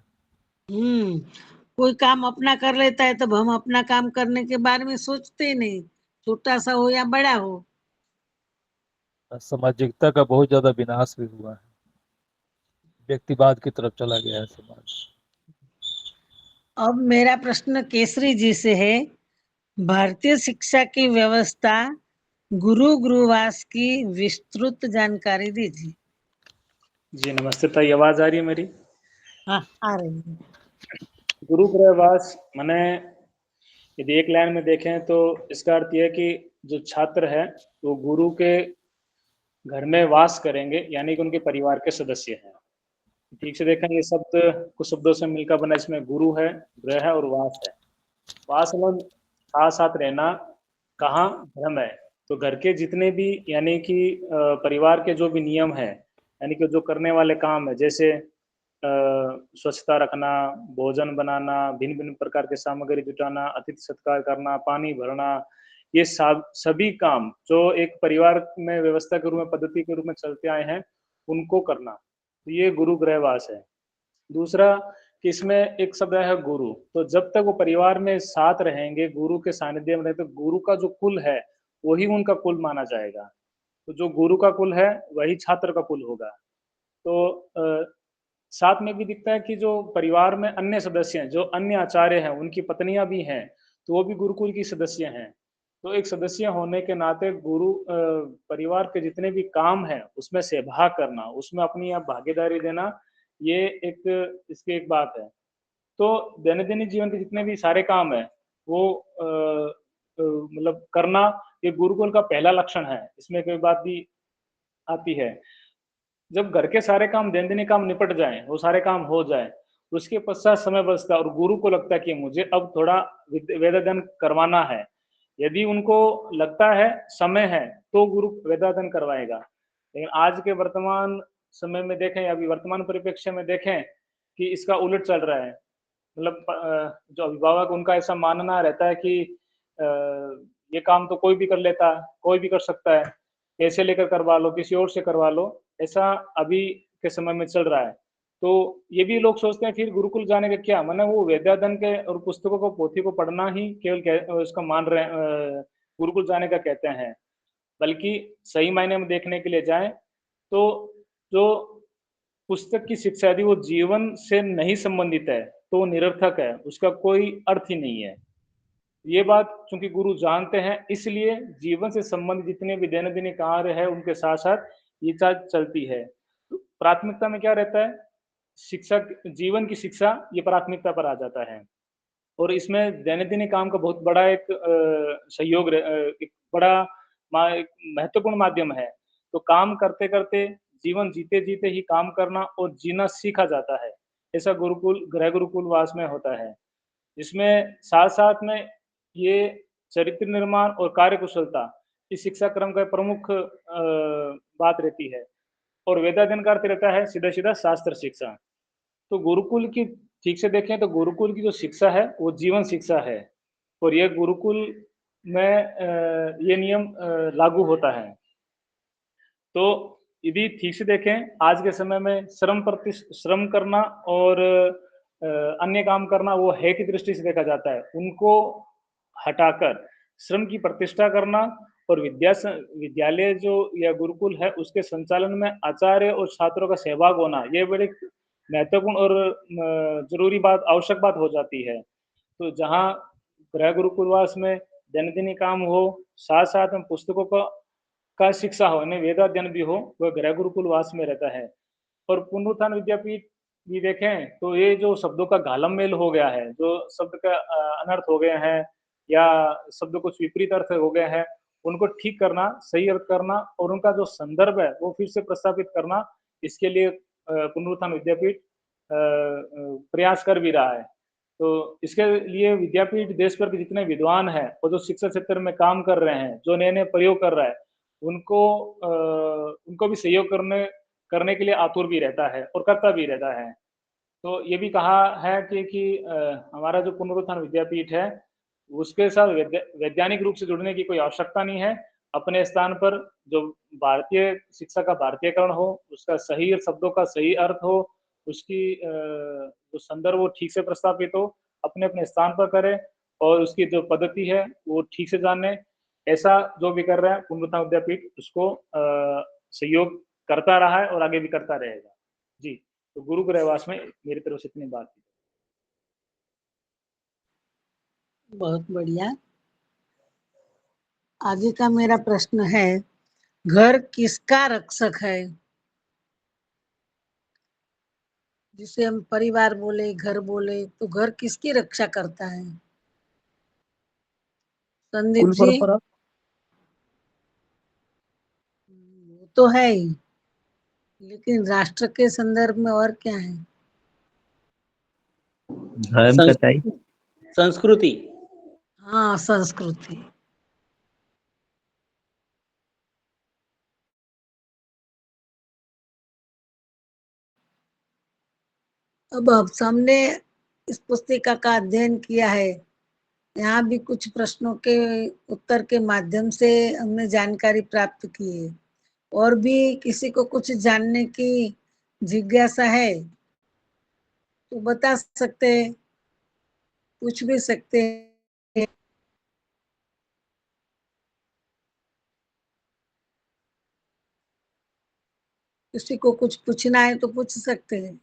कोई काम अपना कर लेता है तब हम अपना काम करने के बारे में सोचते ही नहीं, छोटा सा हो या बड़ा हो। सामाजिकता का बहुत ज्यादा विनाश भी हुआ है, व्यक्तिवाद की तरफ चला गया है समाज। अब मेरा प्रश्न केसरी जी से है, भारतीय शिक्षा की व्यवस्था गुरु गुरुवास की विस्तृत जानकारी दीजिए। जी नमस्ते ताई, आवाज आ रही है मेरी? हाँ, आ रही है। गुरु गृहवास माने यदि एक लाइन में देखें तो इसका अर्थ यह है कि जो छात्र है वो गुरु के घर में वास करेंगे, यानी कि उनके परिवार के सदस्य हैं। ठीक से देखें, ये शब्द कुछ शब्दों से मिलकर बना, इसमें गुरु है, गृह है और वास है। वास मतलब साथ साथ रहना, कहाँ? धर्म है। तो घर के जितने भी यानी कि परिवार के जो भी नियम है, यानी कि जो करने वाले काम है, जैसे स्वच्छता रखना, भोजन बनाना, भिन्न भिन्न प्रकार के सामग्री जुटाना, अतिथि सत्कार करना, पानी भरना, ये सभी काम जो एक परिवार में व्यवस्था के रूप में, पद्धति के रूप में चलते आए हैं, उनको करना, तो ये गुरु गृहवास है। दूसरा कि इसमें एक शब्द है गुरु, तो जब तक वो परिवार में साथ रहेंगे, गुरु के सानिध्य में रहेंगे, तो गुरु का जो कुल है वही उनका कुल माना जाएगा। तो जो गुरु का कुल है वही छात्र का कुल होगा। तो साथ में भी दिखता है कि जो परिवार में अन्य सदस्य हैं, जो अन्य आचार्य हैं, उनकी पत्नियां भी हैं, तो वो भी गुरुकुल की सदस्य हैं। तो एक सदस्य होने के नाते गुरु परिवार के जितने भी काम हैं उसमें सहभाग करना, उसमें अपनी आप भागीदारी देना, ये एक इसकी एक बात है। तो दैनंदिन जीवन के जितने भी सारे काम हैं वो मतलब करना, ये गुरुकुल का पहला लक्षण है। इसमें कोई बात भी आती है, जब घर के सारे काम, दैनंदिन काम निपट जाएं, वो सारे काम हो जाए, उसके पश्चात समय बचता है और गुरु को लगता है कि मुझे अब थोड़ा वेद अध्ययन करवाना है। यदि उनको लगता है समय है तो गुरु वेदाध्ययन करवाएगा। लेकिन आज के वर्तमान समय में देखें, अभी वर्तमान परिप्रेक्ष्य में देखें कि इसका उलट चल रहा है। मतलब जो अभिभावक, उनका ऐसा मानना रहता है कि ये काम तो कोई भी कर लेता है, कोई भी कर सकता है, पैसे लेकर करवा लो, किसी और से करवा लो, ऐसा अभी के समय में चल रहा है। तो ये भी लोग सोचते हैं फिर गुरुकुल जाने का क्या, माने वो वेदाध्ययन के और पुस्तकों को, पोथी को पढ़ना ही केवल उसका मान रहे गुरुकुल जाने का कहते हैं। बल्कि सही मायने में देखने के लिए जाएं तो जो पुस्तक की शिक्षा यदि वो जीवन से नहीं संबंधित है तो वो निरर्थक है, उसका कोई अर्थ ही नहीं है। ये बात चूंकि गुरु जानते हैं, इसलिए जीवन से संबंधित जितने भी दैनंदिन कार्य है उनके साथ साथ ये चीज चलती है। तो प्राथमिकता में क्या रहता है, शिक्षक जीवन की शिक्षा, ये प्राथमिकता पर आ जाता है। और इसमें दैनंदिन काम का बहुत बड़ा एक सहयोग एक बड़ा एक महत्वपूर्ण माध्यम है। तो काम करते करते, जीवन जीते जीते ही काम करना और जीना सीखा जाता है, ऐसा गुरुकुल, गृह गुरुकुल वास में होता है। जिसमें साथ साथ में ये चरित्र निर्माण और कार्य कुशलता इस शिक्षा क्रम का प्रमुख बात रहती है। और वेदाध्ययन का अर्थ रहता है सीधा सीधा शास्त्र शिक्षा। तो गुरुकुल की ठीक से देखें तो गुरुकुल की जो शिक्षा है वो जीवन शिक्षा है, और ये गुरुकुल में ये नियम लागू होता है। तो यदि ठीक से देखें, आज के समय में श्रम करना और अन्य काम करना वो है की दृष्टि से देखा जाता है, उनको हटाकर श्रम की प्रतिष्ठा करना और विद्यालय जो या गुरुकुल है उसके संचालन में आचार्य और छात्रों का सहभाग होना, ये बड़ी महत्वपूर्ण और जरूरी बात, आवश्यक बात हो जाती है। तो जहाँ गृह गुरुकुलवास में दैनंदिन काम हो, साथ साथ में पुस्तकों का शिक्षा हो, यानी वेदाध्ययन भी हो, वह गृह गुरुकुलवास में रहता है। और पुनरुत्थान विद्यापीठ भी देखें तो ये जो शब्दों का घालमेल हो गया है, जो शब्द का अनर्थ हो गए हैं या शब्द कुछ विपरीत अर्थ हो गए हैं, उनको ठीक करना, सही अर्थ करना और उनका जो संदर्भ है वो फिर से प्रस्तावित करना, इसके लिए पुनरुत्थान विद्यापीठ प्रयास कर भी रहा है। तो इसके लिए विद्यापीठ देश भर के जितने विद्वान हैं और जो शिक्षा क्षेत्र में काम कर रहे हैं, जो नए नए प्रयोग कर रहा है, उनको भी सहयोग करने के लिए आतुर भी रहता है और करता भी रहता है। तो ये भी कहा है कि हमारा जो पुनरुत्थान विद्यापीठ है उसके साथ वैज्ञानिक रूप से जुड़ने की कोई आवश्यकता नहीं है। अपने स्थान पर जो भारतीय शिक्षा का भारतीयकरण हो, उसका सही शब्दों का सही अर्थ हो, उसकी जो संदर्भ वो ठीक से प्रस्तावित हो, अपने अपने स्थान पर करे और उसकी जो पद्धति है वो ठीक से जाने, ऐसा जो भी कर रहा है पुनरुत्थान विद्यापीठ उसको सहयोग करता रहा है और आगे भी करता रहेगा। जी, तो गुरु गृहवास में मेरी तरफ से इतनी बात थी। बहुत बढ़िया। आगे का मेरा प्रश्न है, घर किसका रक्षक है? जिसे हम परिवार बोले, घर बोले, तो घर किसकी रक्षा करता है? संदीप कुल जी, परंपरा। वो तो है ही, लेकिन राष्ट्र के संदर्भ में और क्या है? धर्म सच्चाई। संस्कृति। हाँ, संस्कृति। अब आप सामने इस पुस्तिका का अध्ययन किया है, यहाँ भी कुछ प्रश्नों के उत्तर के माध्यम से हमने जानकारी प्राप्त की है। और भी किसी को कुछ जानने की जिज्ञासा है तो बता सकते हैं, पूछ भी सकते हैं। किसी को कुछ पूछना है तो पूछ सकते हैं।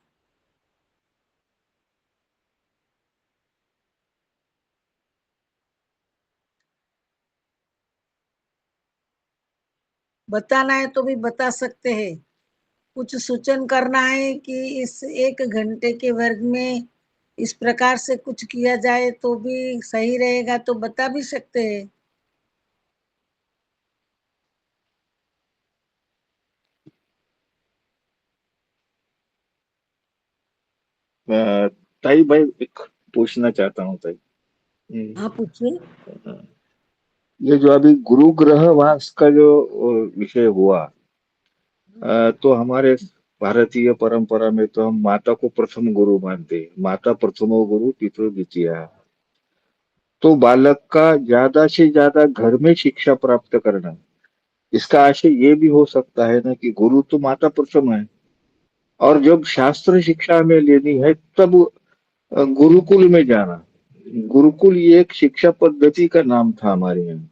बताना है तो भी बता सकते हैं। कुछ सूचन करना है कि इस 1 घंटे के वर्ग में इस प्रकार से कुछ किया जाए तो भी सही रहेगा तो बता भी सकते हैं। ताई भाई एक पूछना चाहता हूँ ताई। हाँ पूछिए। ये जो अभी गुरु ग्रह वास का जो विषय हुआ, तो हमारे भारतीय परंपरा में तो हम माता को प्रथम गुरु मानते हैं। माता प्रथमो गुरु पितृ द्वितीया। तो बालक का ज्यादा से ज्यादा घर में शिक्षा प्राप्त करना, इसका आशय ये भी हो सकता है ना कि गुरु तो माता प्रथम है, और जब शास्त्र शिक्षा में लेनी है तब गुरुकुल में जाना। गुरुकुल ये एक शिक्षा पद्धति का नाम था हमारे यहाँ।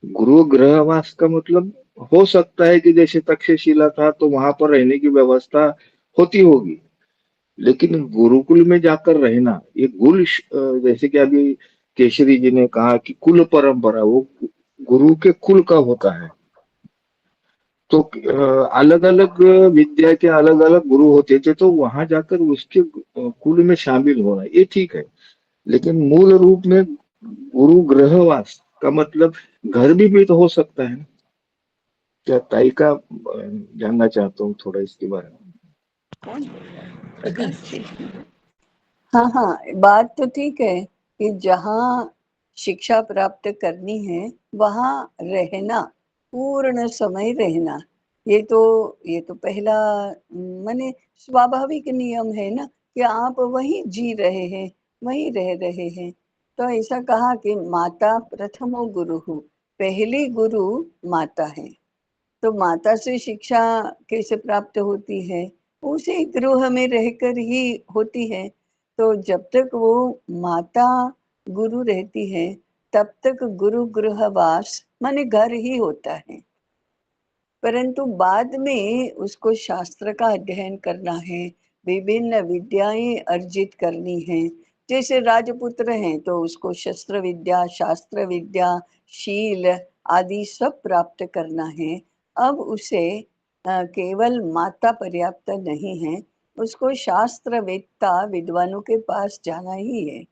गुरु गृहवास का मतलब हो सकता है कि जैसे तक्षशिला था तो वहां पर रहने की व्यवस्था होती होगी, लेकिन गुरुकुल में जाकर रहना ये जैसे कि अभी केसरी जी ने कहा कि कुल परंपरा वो गुरु के कुल का होता है। तो अलग अलग विद्या के अलग अलग गुरु होते थे, तो वहां जाकर उसके कुल में शामिल होना ये ठीक है, लेकिन मूल रूप में गुरु गृहवास का मतलब घर भी तो हो सकता है ना। क्या ताई का जानना चाहता हूँ थोड़ा इसके बारे में। कौन बोल रहा है? प्रकाश जी। हाँ हाँ, बात तो ठीक है कि जहाँ शिक्षा प्राप्त करनी है वहाँ रहना, पूर्ण समय रहना, ये तो पहला माने स्वाभाविक नियम है ना कि आप वहीं जी रहे हैं, वहीं रह रहे हैं। तो ऐसा कहा कि माता प्रथमो गुरु, पहली गुरु माता है। तो माता से शिक्षा कैसे प्राप्त होती है? उसी गृह में रहकर ही होती है। तो जब तक वो माता गुरु रहती है तब तक गुरु गृहवास माने घर ही होता है। परंतु बाद में उसको शास्त्र का अध्ययन करना है, विभिन्न विद्याएं अर्जित करनी है। जैसे राजपुत्र हैं तो उसको शस्त्र विद्या, शास्त्र विद्या, शील आदि सब प्राप्त करना है। अब उसे केवल माता पर्याप्त नहीं है, उसको शास्त्र वेत्ता विद्वानों के पास जाना ही है।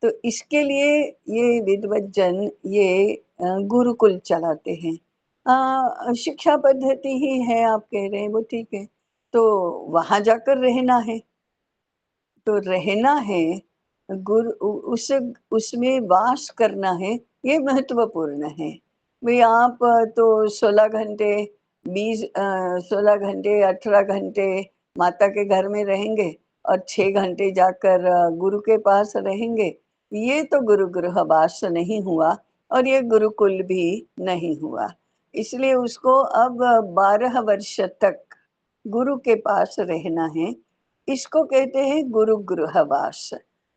तो इसके लिए ये विद्वज्जन ये गुरुकुल चलाते हैं। शिक्षा पद्धति ही है, आप कह रहे हैं वो ठीक है। तो वहां जाकर रहना है, तो रहना है, गुरु उसमें वास करना है, ये महत्वपूर्ण है। भाई आप तो 16 घंटे 16 घंटे 18 घंटे माता के घर में रहेंगे और 6 घंटे जाकर गुरु के पास रहेंगे, ये तो गुरु गृहवास नहीं हुआ और ये गुरुकुल भी नहीं हुआ। इसलिए उसको अब 12 वर्ष तक गुरु के पास रहना है, इसको कहते हैं गुरु गृहवास।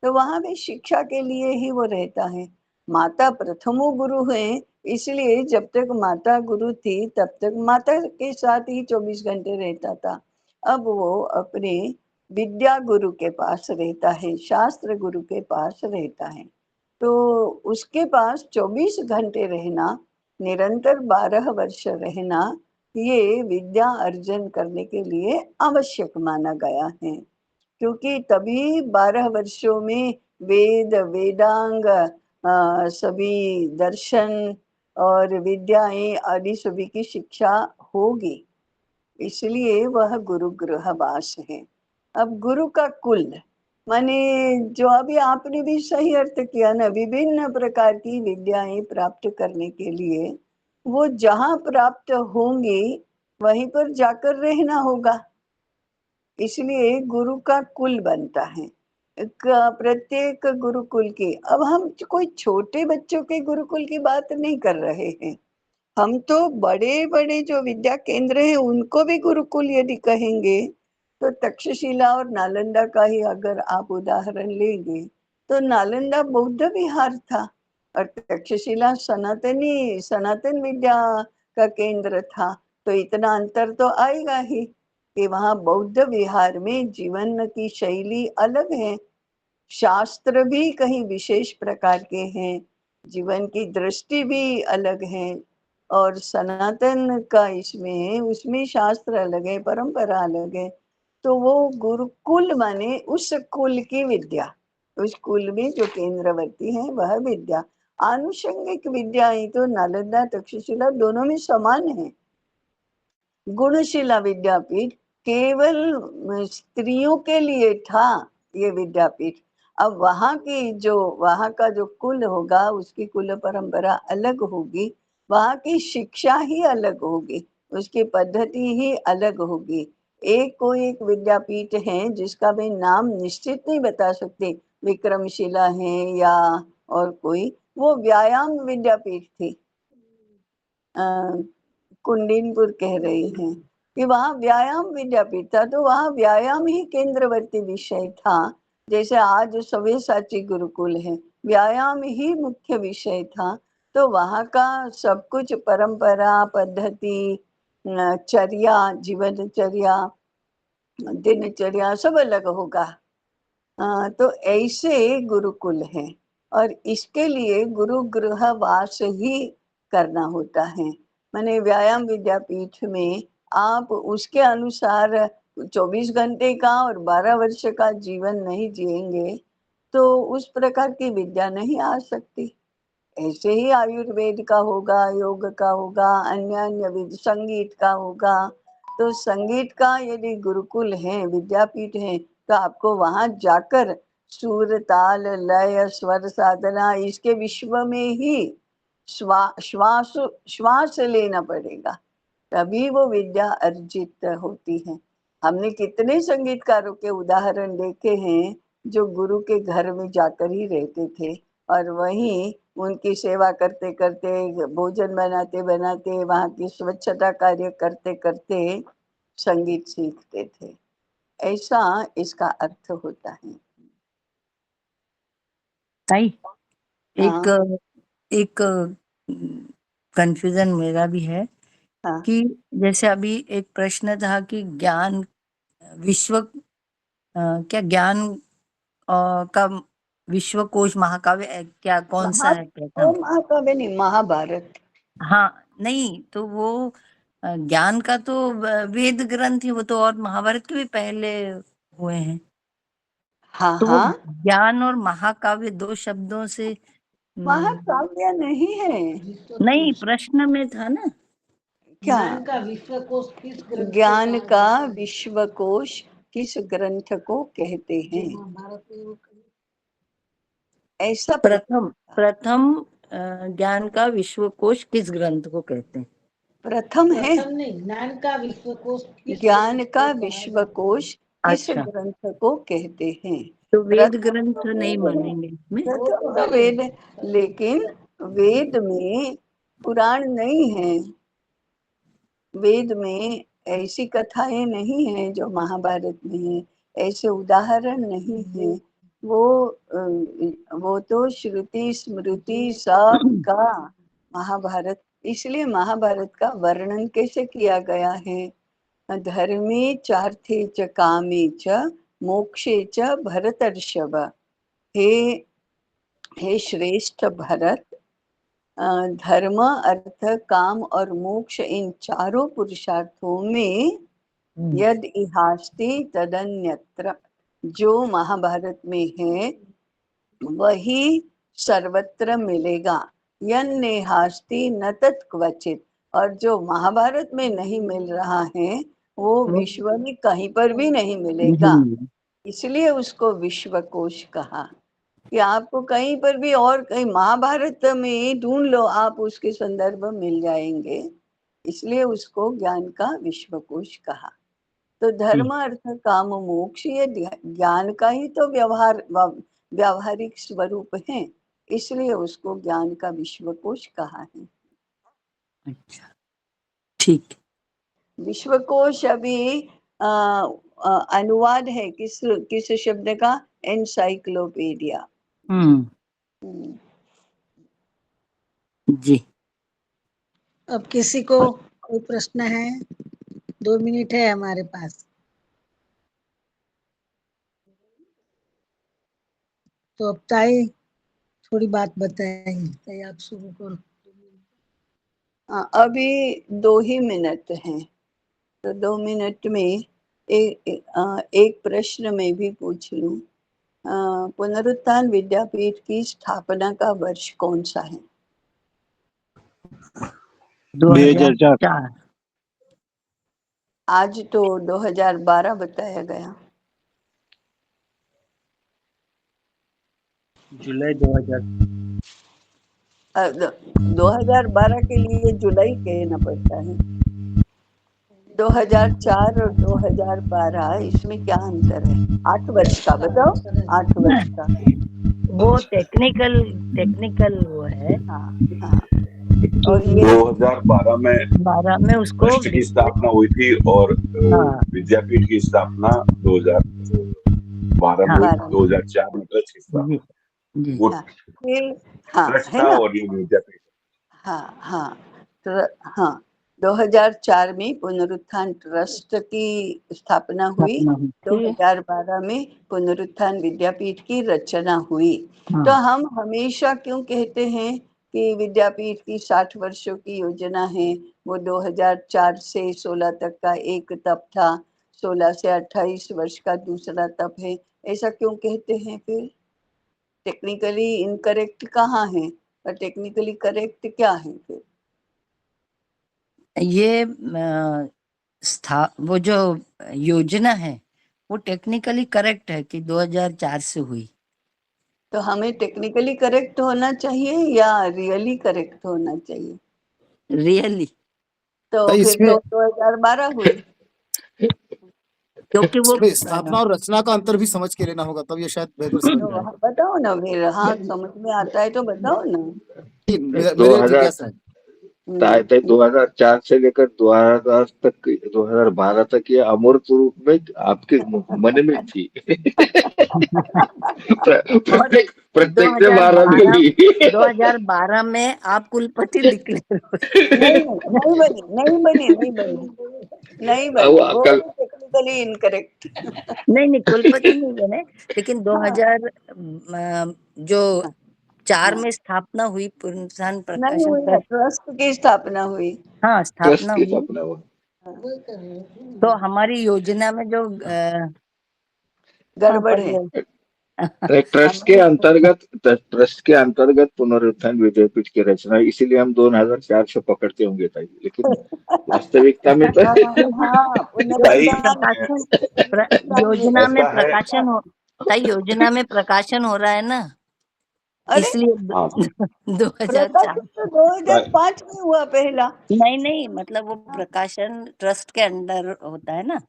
तो वहां भी शिक्षा के लिए ही वो रहता है। माता प्रथमो गुरु है, इसलिए जब तक माता गुरु थी तब तक माता के साथ ही 24 घंटे रहता था। अब वो अपने विद्या गुरु के पास रहता है, शास्त्र गुरु के पास रहता है। तो उसके पास 24 घंटे रहना, निरंतर 12 वर्ष रहना, ये विद्या अर्जन करने के लिए आवश्यक माना गया है। क्योंकि तभी 12 वर्षों में वेद वेदांग सभी दर्शन और विद्याएं आदि सभी की शिक्षा होगी, इसलिए वह गुरु गृहवास है। अब गुरु का कुल माने जो अभी आपने भी सही अर्थ किया ना, विभिन्न प्रकार की विद्याएं प्राप्त करने के लिए वो जहाँ प्राप्त होंगी वहीं पर जाकर रहना होगा, इसलिए गुरु का कुल बनता है। प्रत्येक गुरुकुल की, अब हम कोई छोटे बच्चों के गुरुकुल की बात नहीं कर रहे हैं, हम तो बड़े बड़े जो विद्या केंद्र है उनको भी गुरुकुल यदि कहेंगे तो तक्षशिला और नालंदा का ही अगर आप उदाहरण लेंगे तो नालंदा बौद्ध विहार था और तक्षशिला सनातन विद्या का केंद्र था। तो इतना अंतर तो आएगा ही कि वहाँ बौद्ध विहार में जीवन की शैली अलग है, शास्त्र भी कहीं विशेष प्रकार के हैं, जीवन की दृष्टि भी अलग है, और सनातन का इसमें उसमें शास्त्र अलग है, परंपरा अलग है। तो वो गुरुकुल माने उस कुल की विद्या, उस कुल में जो केंद्रवर्ती है वह विद्या। आनुषंगिक विद्या ही तो नालंदा तक्षशिला दोनों में समान है। गुणशिला विद्यापीठ केवल स्त्रियों के लिए था ये विद्यापीठ। अब वहाँ का जो कुल होगा उसकी कुल परंपरा अलग होगी, वहाँ की शिक्षा ही अलग होगी, उसकी पद्धति ही अलग होगी। कोई एक विद्यापीठ है जिसका मैं नाम निश्चित नहीं बता सकती, विक्रमशिला है या और कोई, वो व्यायाम विद्यापीठ थी। कुंडीनपुर कह रही हैं कि वहाँ व्यायाम विद्यापीठ था, तो वहाँ व्यायाम ही केंद्रवर्ती विषय था। जैसे आज सव्यसाची गुरुकुल है, व्यायाम ही मुख्य विषय था। तो वहाँ का सब कुछ परंपरा, पद्धति, चर्या, जीवनचर्या, दिनचर्या सब अलग होगा। तो ऐसे गुरुकुल है और इसके लिए गुरु गृहवास ही करना होता है। माने व्यायाम विद्यापीठ में आप उसके अनुसार 24 घंटे का और 12 वर्ष का जीवन नहीं जिएंगे तो उस प्रकार की विद्या नहीं आ सकती। ऐसे ही आयुर्वेद का होगा, योग का होगा, अन्य विधि, संगीत का होगा। तो संगीत का यदि गुरुकुल है, विद्यापीठ है, तो आपको वहां जाकर सुर, ताल, लय, स्वर साधना इसके विश्व में ही श्वास लेना पड़ेगा, तभी वो विद्या अर्जित होती है। हमने कितने संगीतकारों के उदाहरण देखे हैं जो गुरु के घर में जाकर ही रहते थे और वहीं उनकी सेवा करते करते, भोजन बनाते बनाते, वहाँ की स्वच्छता कार्य करते करते संगीत सीखते थे। ऐसा इसका अर्थ होता है। ताई हाँ, एक कंफ्यूजन मेरा भी है हाँ, कि जैसे अभी एक प्रश्न था कि ज्ञान विश्व क्या ज्ञान का विश्वकोश महाकाव्य क्या कौन सा है प्रथम? महाकाव्य नहीं, महाभारत। हाँ नहीं, तो वो ज्ञान का तो वेद ग्रंथ है वो तो, और महाभारत के भी पहले हुए हैं। हाँ तो वो हाँ, ज्ञान और महाकाव्य दो शब्दों से महाकाव्य नहीं है। नहीं, प्रश्न में था ना। क्या ज्ञान का विश्वकोश किस ग्रंथ को ज्ञान कहा का जाता है? विश्वकोश किस ग्रंथ को कहते हैं? महाभारत में वो ऐसा प्रथम ज्ञान का विश्वकोश किस ग्रंथ को कहते हैं? प्रथम है। प्रथम नहीं, ज्ञान का विश्वकोश किस ज्ञान ग्रंथ का को कहा विश्वकोश किस अच्छा, ग्रंथ को कहते हैं? तो वेद प्रथम ग्रंथ नहीं मानेंगे इसमें? प्रथम तो वेद, लेकिन वेद में पुराण नहीं है, वेद में ऐसी कथाएं नहीं है जो महाभारत में है, ऐसे उदाहरण नहीं है। वो तो श्रुति स्मृति सब का महाभारत, इसलिए महाभारत का वर्णन कैसे किया गया है? धर्मे चार्थे च कामे च मोक्षे च भरतर्षभ। हे श्रेष्ठ भरत, धर्म, अर्थ, काम और मोक्ष इन चारों पुरुषार्थों में यद इहास्ति तदन्यत्र, जो महाभारत में है वही सर्वत्र मिलेगा। यन्नेहास्ति न तत्क्वचित, और जो महाभारत में नहीं मिल रहा है वो विश्व में कहीं पर भी नहीं मिलेगा, इसलिए उसको विश्वकोश कहा। कि आपको कहीं पर भी और कहीं महाभारत में ढूंढ लो, आप उसके संदर्भ मिल जाएंगे, इसलिए उसको ज्ञान का विश्वकोश कहा। तो धर्म अर्थ काम मोक्ष ये ज्ञान का ही तो व्यावहारिक स्वरूप है, इसलिए उसको ज्ञान का विश्वकोश कहा है। अच्छा, ठीक। विश्वकोश अभी अनुवाद है किस शब्द का? एनसाइक्लोपीडिया। जी। अब किसी को कोई प्रश्न है? 2 मिनट है हमारे पास, तो अब ताई थोड़ी बात बताएंगे। ताई आप शुरू करो। अभी 2 ही मिनट हैं, तो 2 मिनट में एक प्रश्न मैं भी पूछ लूं। पुनरुत्थान विद्यापीठ की स्थापना का वर्ष कौन सा है? 2004। आज तो 2012 बताया गया। जुलाई 2000। 2012 के लिए जुलाई कहना पड़ता है। 2004 और 2012 इसमें क्या अंतर है? 8 वर्ष का, बताओ। 8 वर्ष का। वो टेक्निकल वो है। हाँ हाँ। और ये 2012 में 12 में उसको ट्रस्ट की स्थापना हुई थी और विद्यापीठ की स्थापना 2012 में, 2004 में ट्रस्ट की स्थापना। वो ट्रस्ट था और ये विद्यापीठ। हाँ हाँ, हाँ 2004 में पुनरुत्थान ट्रस्ट की स्थापना हुई, 2012 में पुनरुत्थान विद्यापीठ की रचना हुई। तो हम हमेशा क्यों कहते हैं कि विद्यापीठ की 60 वर्षों की योजना है? वो 2004 से 16 तक का एक तप था, 16 से 28 वर्ष का दूसरा तप है। ऐसा क्यों कहते हैं? फिर टेक्निकली इनकरेक्ट कहाँ है और टेक्निकली करेक्ट क्या है? फिर ये वो जो योजना है वो टेक्निकली करेक्ट है कि 2004 से हुई। तो हमें टेक्निकली करेक्ट होना चाहिए या रियली करेक्ट होना चाहिए? रियली। तो फिर तो 2012 हुई, क्योंकि वो स्थापना और रचना का अंतर भी समझ के लेना होगा, तब ये शायद बेहतर समझ में आए। बताओ ना फिर। हाँ, समझ में आता है तो बताओ ना। मेरे जिज्ञासा है। 2004 से लेकर 2012 तक ये अमूर्त रूप में आपके मन में थी। प्रत्येक 2012 में आप कुलपति डिक्लेयर नहीं बनी वो टेक्निकली इनकरेक्ट। नहीं कुलपति नहीं बने, लेकिन 2004 में स्थापना हुई पुनरुत्थान प्रकाशन ट्रस्ट की स्थापना हुई। हाँ, स्थापना हुई। तो हमारी योजना में जो गड़बड़ है, ट्रस्ट के अंतर्गत पुनरुत्थान विद्यापीठ की रचना, इसीलिए हम 2004 से पकड़ते होंगे ताई, लेकिन वास्तविकता में तो योजना में प्रकाशन हो रहा है ना, इसलिए 2004। तो 2005 में हुआ पहला। नहीं, मतलब वो प्रकाशन ट्रस्ट के अंडर होता है ना,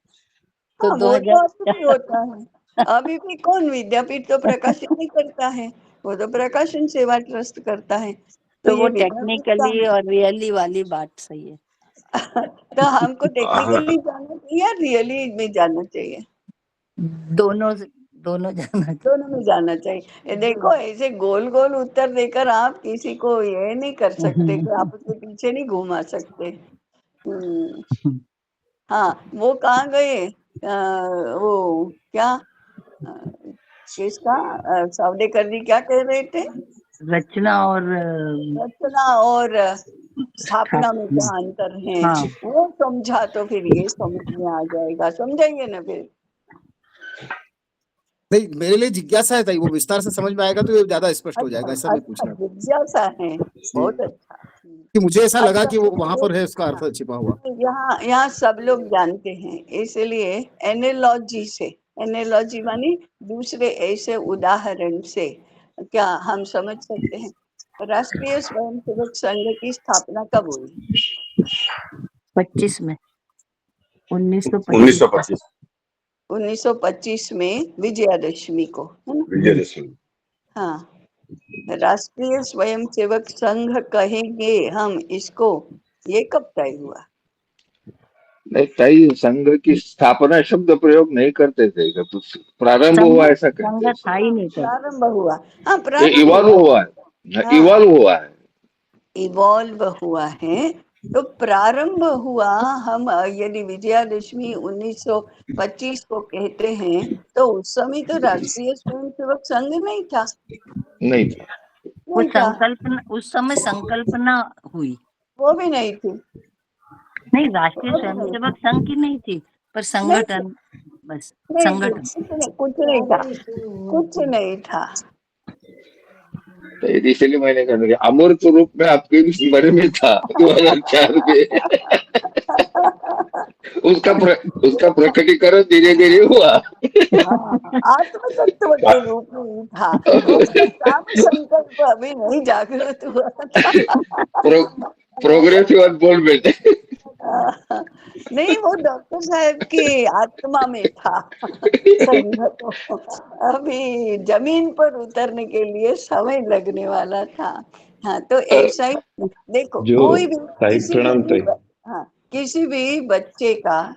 तो हाँ, 2004 होता है। अभी भी कौन विद्यापीठ तो प्रकाशन नहीं करता है, वो तो प्रकाशन सेवा ट्रस्ट करता है। तो वो टेक्निकली और रियली वाली बात सही है। तो हमको टेक्निकली जाना चाहिए या रियली में जाना चाहिए? दोनों में जाना चाहिए। देखो, ऐसे गोल गोल उत्तर देकर आप किसी को ये नहीं कर सकते कि आप उसके पीछे नहीं घुमा सकते। हाँ, वो कहाँ गए? वो क्या किसका सावडेकर जी क्या कह रहे थे? रचना और स्थापना में क्या अंतर है? हाँ। वो समझा तो फिर ये समझ में आ जाएगा। समझाइए ना फिर। नहीं, मेरे लिए जिज्ञासा है ताई, वो विस्तार से समझ में आएगा तो ये ज्यादा स्पष्ट हो जाएगा। ऐसा मैं पूछना जिज्ञासा है, बहुत अच्छा। कि मुझे ऐसा लगा कि वो वहां पर है, उसका अर्थ छिपा हुआ। यहाँ सब लोग जानते हैं, इसलिए एनालॉजी माने दूसरे ऐसे उदाहरण से क्या हम समझ सकते हैं? राष्ट्रीय स्वयंसेवक संघ की स्थापना कब हुई? 25 में। 1925 1925 में विजयादशमी को, है ना? विजयदशमी। हाँ, राष्ट्रीय स्वयंसेवक संघ कहेंगे हम इसको, ये कब तय हुआ? नहीं, कई संघ की स्थापना शब्द प्रयोग नहीं करते थे, तो प्रारंभ हुआ ऐसा कहते हैं। था ही नहीं तो। प्रारंभ हुआ, हाँ प्रारंभ इवॉल्व हुआ है, हाँ, इवॉल्व हुआ है, इवॉल्व हुआ है। तो प्रारंभ हुआ, हम यदि विजयादशमी 1925 को कहते हैं तो उस समय तो राष्ट्रीय स्वयंसेवक संघ नहीं था, नहीं था। वो नहीं था, संकल्पना, उस समय संकल्पना हुई, वो भी नहीं थी, नहीं राष्ट्रीय वो भी नहीं स्वयंसेवक थी, संघ की नहीं थी, पर नहीं थी, संगठन, बस नहीं थी, संगठन। कुछ नहीं था, कुछ नहीं था। तो इसलिए मैंने कहा कि अमूर्त रूप में आपके स्मरण में था 2004 में। उसका प्रकटीकरण धीरे धीरे हुआ। हाँ, आत्म तत्व के रूप में ही था, उसका काम संकल्प अभी नहीं जागृत हुआ था। Progressive unfoldment. नहीं, वो डॉक्टर साहब की आत्मा में था संघ, तो अभी जमीन पर उतरने के लिए समय लगने वाला था। हाँ, तो ऐसा ही देखो, जो कोई भी साहिब प्रणाम ताई। हाँ, किसी भी बच्चे का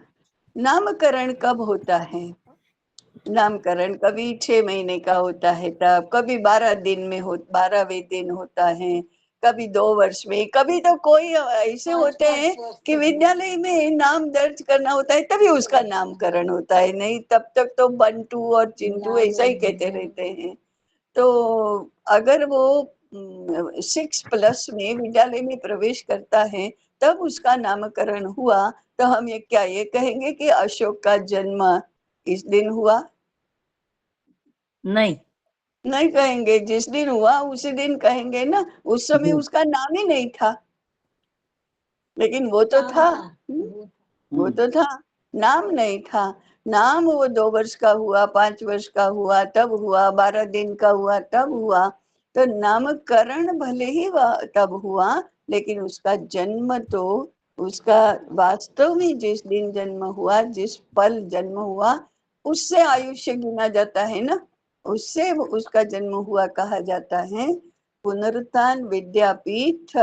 नामकरण कब होता है? नामकरण कभी 6 महीने का होता है, तब कभी 12वें दिन होता है, कभी 2 वर्ष में, कभी तो कोई ऐसे होते हैं कि विद्यालय में नाम दर्ज करना होता है तभी उसका नामकरण होता है, नहीं तब तक तो बंटू और चिंटू ऐसा ही कहते रहते हैं। तो अगर वो 6+ में विद्यालय में प्रवेश करता है तब उसका नामकरण हुआ, तो हम ये कहेंगे कि अशोक का जन्म इस दिन हुआ? नहीं कहेंगे, जिस दिन हुआ उसी दिन कहेंगे ना, उस समय उसका नाम ही नहीं था, लेकिन वो तो था, वो तो था, नाम नहीं था। नाम वो 2 वर्ष का हुआ, 5 वर्ष का हुआ तब हुआ, 12 दिन का हुआ तब हुआ, तो नामकरण भले ही तब हुआ, लेकिन उसका जन्म तो, उसका वास्तव में जिस दिन जन्म हुआ, जिस पल जन्म हुआ, उससे आयुष्य गिना जाता है ना, उससे उसका जन्म हुआ कहा जाता है। पुनरुत्थान विद्यापीठ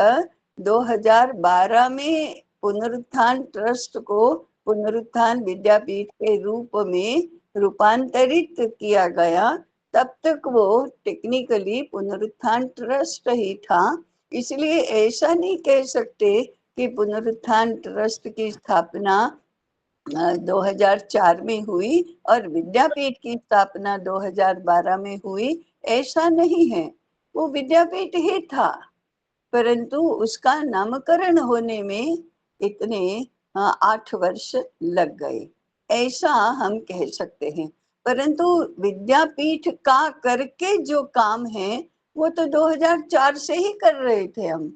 2012 में पुनरुत्थान ट्रस्ट को पुनरुत्थान विद्यापीठ के रूप में रूपांतरित किया गया, तब तक वो टेक्निकली पुनरुत्थान ट्रस्ट ही था। इसलिए ऐसा नहीं कह सकते कि पुनरुत्थान ट्रस्ट की स्थापना 2004 में हुई और विद्यापीठ की स्थापना 2012 में हुई, ऐसा नहीं है। वो विद्यापीठ ही था, परंतु उसका नामकरण होने में इतने 8 वर्ष लग गए, ऐसा हम कह सकते हैं। परंतु विद्यापीठ का करके जो काम है वो तो 2004 से ही कर रहे थे, हम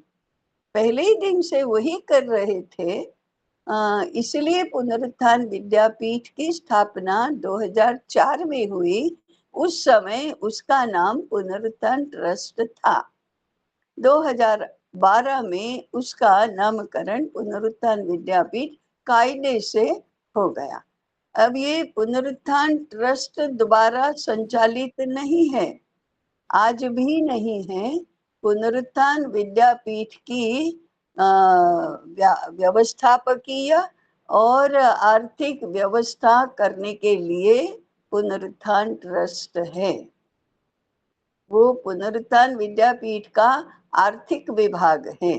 पहले ही दिन से वही कर रहे थे। इसलिए पुनरुत्थान विद्यापीठ की स्थापना 2004 में हुई, उस समय उसका नाम पुनरुत्थान ट्रस्ट था। 2012 में उसका नामकरण पुनरुत्थान विद्यापीठ कायदे से हो गया। अब ये पुनरुत्थान ट्रस्ट दोबारा संचालित नहीं है, आज भी नहीं है। पुनरुत्थान विद्यापीठ की व्यवस्थापकीय और आर्थिक व्यवस्था करने के लिए पुनरुत्थान ट्रस्ट है। वो पुनरुत्थान विद्यापीठ का आर्थिक विभाग है।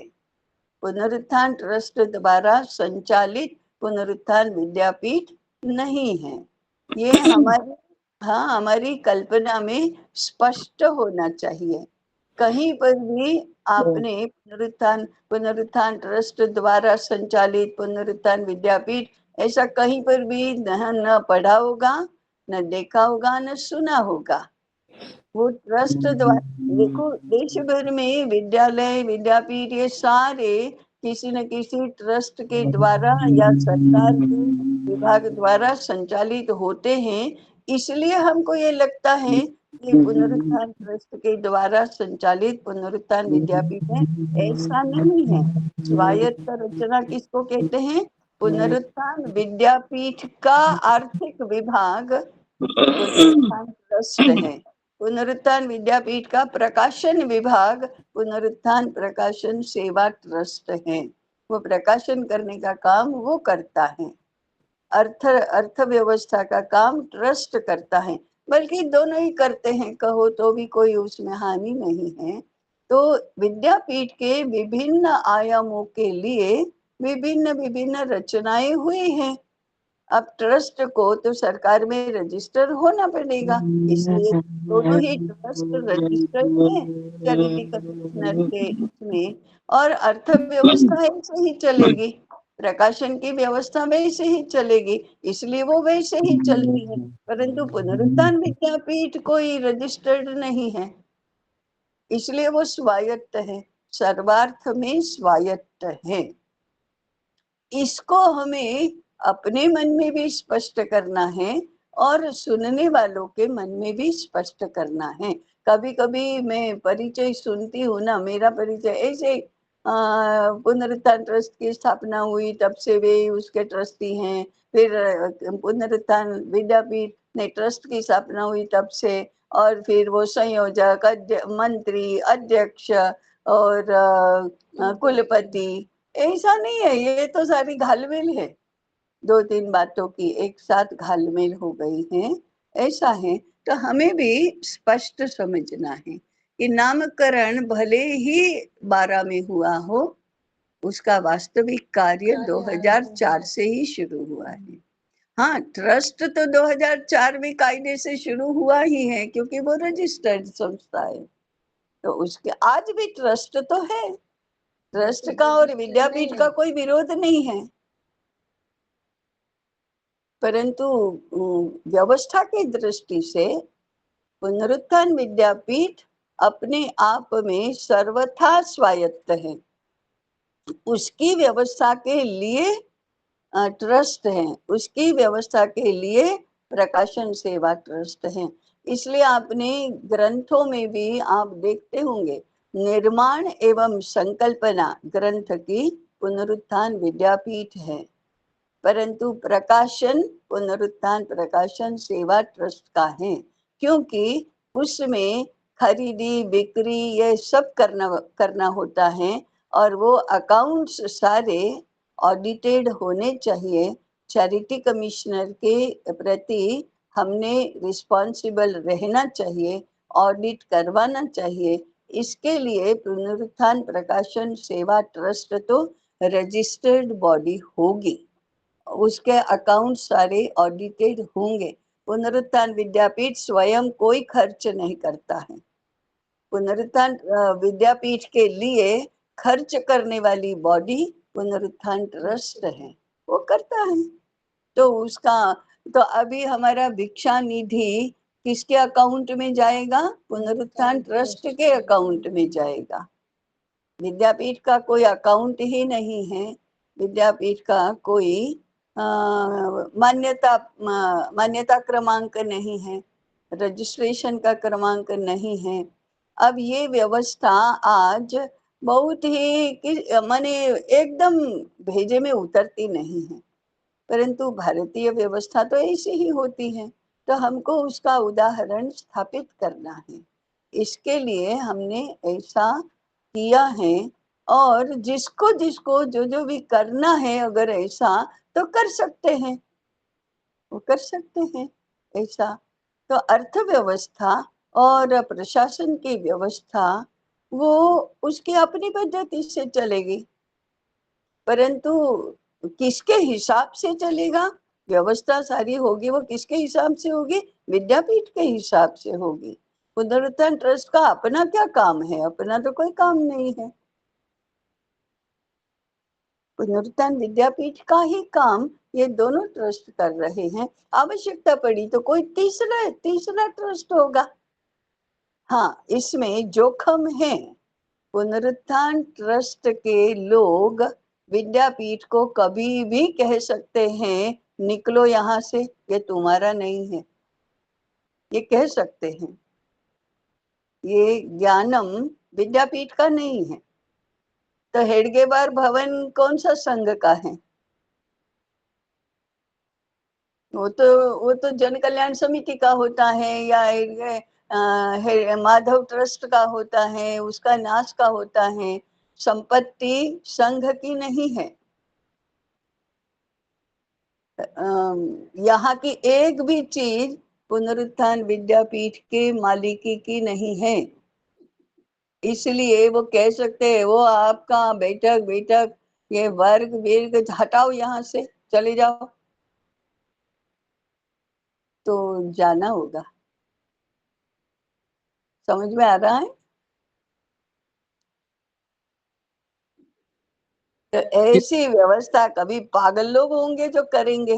पुनरुत्थान ट्रस्ट द्वारा संचालित पुनरुत्थान विद्यापीठ नहीं है। ये हमारी कल्पना में स्पष्ट होना चाहिए। कहीं पर भी आपने पुनरुत्थान ट्रस्ट द्वारा संचालित पुनरुत्थान विद्यापीठ ऐसा कहीं पर भी न पढ़ा होगा, न देखा होगा, न सुना होगा। वो ट्रस्ट द्वारा, देखो देश भर में विद्यालय विद्यापीठ ये सारे किसी न किसी ट्रस्ट के द्वारा या सरकार के विभाग द्वारा संचालित होते हैं। इसलिए हमको ये लगता है कि पुनरुत्थान ट्रस्ट के द्वारा संचालित पुनरुत्थान विद्यापीठ है, ऐसा नहीं है। स्वायत्त रचना किसको कहते हैं? पुनरुत्थान विद्यापीठ का आर्थिक विभाग पुनरुत्थान ट्रस्ट है। पुनरुत्थान विद्यापीठ का प्रकाशन विभाग पुनरुत्थान प्रकाशन सेवा ट्रस्ट है। वो प्रकाशन करने का काम वो करता है, अर्थव्यवस्था का काम ट्रस्ट करता है, बल्कि दोनों ही करते हैं कहो तो भी कोई उसमें हानि नहीं है। तो विद्यापीठ के विभिन्न आयामों के लिए विभिन्न विभिन्न रचनाएं हुई हैं। अब ट्रस्ट को तो सरकार में रजिस्टर होना पड़ेगा, इसलिए दोनों ही ट्रस्ट रजिस्टर्ड है चैरिटी कमिश्नर के इसमें, और अर्थव्यवस्था ऐसे ही चलेगी, प्रकाशन की व्यवस्था वैसे ही चलेगी, इसलिए वो वैसे ही चलती है। परंतु पुनरुत्थान विद्यापीठ कोई रजिस्टर्ड नहीं है, इसलिए वो स्वायत्त है, सर्वार्थ में स्वायत्त है। इसको हमें अपने मन में भी स्पष्ट करना है और सुनने वालों के मन में भी स्पष्ट करना है। कभी कभी मैं परिचय सुनती हूँ ना, मेरा परिचय ऐसे पुनरुत्थान ट्रस्ट की स्थापना हुई तब से वे उसके ट्रस्टी हैं, फिर पुनरुत्थान विद्यापीठ ने ट्रस्ट की स्थापना हुई तब से, और फिर वो संयोजक, मंत्री, अध्यक्ष और कुलपति। ऐसा नहीं है, ये तो सारी घालमेल है, दो तीन बातों की एक साथ घालमेल हो गई है, ऐसा है। तो हमें भी स्पष्ट समझना है कि नामकरण भले ही 12 में हुआ हो, उसका वास्तविक कार्य 2004 से ही शुरू हुआ है। हाँ, ट्रस्ट तो 2004 में कायदे से शुरू हुआ ही है, क्योंकि वो रजिस्टर्ड संस्था है। तो उसके आज भी ट्रस्ट तो है, ट्रस्ट का और विद्यापीठ का कोई विरोध नहीं है, परंतु व्यवस्था की दृष्टि से पुनरुत्थान विद्यापीठ अपने आप में सर्वथा स्वायत्त है। उसकी व्यवस्था के लिए ट्रस्ट है, उसकी व्यवस्था के लिए प्रकाशन सेवा ट्रस्ट है। इसलिए आपने ग्रंथों में भी आप देखते होंगे, निर्माण एवं संकल्पना ग्रंथ की पुनरुत्थान विद्यापीठ है, परंतु प्रकाशन पुनरुत्थान प्रकाशन सेवा ट्रस्ट का है, क्योंकि उसमें खरीदी बिक्री ये सब करना होता है, और वो अकाउंट्स सारे ऑडिटेड होने चाहिए। चैरिटी कमिश्नर के प्रति हमने रिस्पॉन्सिबल रहना चाहिए, ऑडिट करवाना चाहिए। इसके लिए पुनरुत्थान प्रकाशन सेवा ट्रस्ट तो रजिस्टर्ड बॉडी होगी, उसके अकाउंट सारे ऑडिटेड होंगे। पुनरुत्थान विद्यापीठ स्वयं कोई खर्च नहीं करता है। पुनरुत्थान विद्यापीठ के लिए खर्च करने वाली बॉडी पुनरुत्थान ट्रस्ट है, वो करता है। तो उसका तो अभी हमारा भिक्षा निधि किसके अकाउंट में जाएगा? पुनरुत्थान ट्रस्ट के अकाउंट में जाएगा। विद्यापीठ का कोई अकाउंट ही नहीं है, विद्यापीठ का कोई मान्यता क्रमांक नहीं है, रजिस्ट्रेशन का क्रमांक नहीं है। अब ये व्यवस्था आज बहुत ही माने एकदम भेजे में उतरती नहीं है, परंतु भारतीय व्यवस्था तो ऐसी ही होती है, तो हमको उसका उदाहरण स्थापित करना है। इसके लिए हमने ऐसा किया है, और जिसको जिसको जो जो भी करना है अगर ऐसा तो कर सकते हैं, वो कर सकते हैं ऐसा। तो अर्थव्यवस्था और प्रशासन की व्यवस्था वो उसकी अपनी पद्धति से चलेगी, परंतु किसके हिसाब से चलेगा? व्यवस्था सारी होगी वो किसके हिसाब से होगी? विद्यापीठ के हिसाब से होगी। पुनरुत्थान ट्रस्ट का अपना क्या काम है? अपना तो कोई काम नहीं है। पुनरुत्थान विद्यापीठ का ही काम ये दोनों ट्रस्ट कर रहे हैं। आवश्यकता पड़ी तो कोई तीसरा ट्रस्ट होगा। हाँ, इसमें जोखिम है। पुनरुत्थान ट्रस्ट के लोग विद्यापीठ को कभी भी कह सकते हैं निकलो यहाँ से, ये तुम्हारा नहीं है, ये कह सकते हैं। ये ज्ञानम विद्यापीठ का नहीं है। तो हेडगेवार भवन कौन सा संघ का है? वो तो जन कल्याण समिति का होता है या माधव ट्रस्ट का होता है, उसका नाश का होता है। संपत्ति संघ की नहीं है। यहाँ की एक भी चीज पुनरुत्थान विद्यापीठ के मालिकी की नहीं है। इसलिए वो कह सकते हैं वो आपका बैठक बैठक ये वर्ग वर्ग हटाओ, यहाँ से चले जाओ, तो जाना होगा। समझ में आ रहा है? तो ऐसी व्यवस्था कभी पागल लोग होंगे जो करेंगे?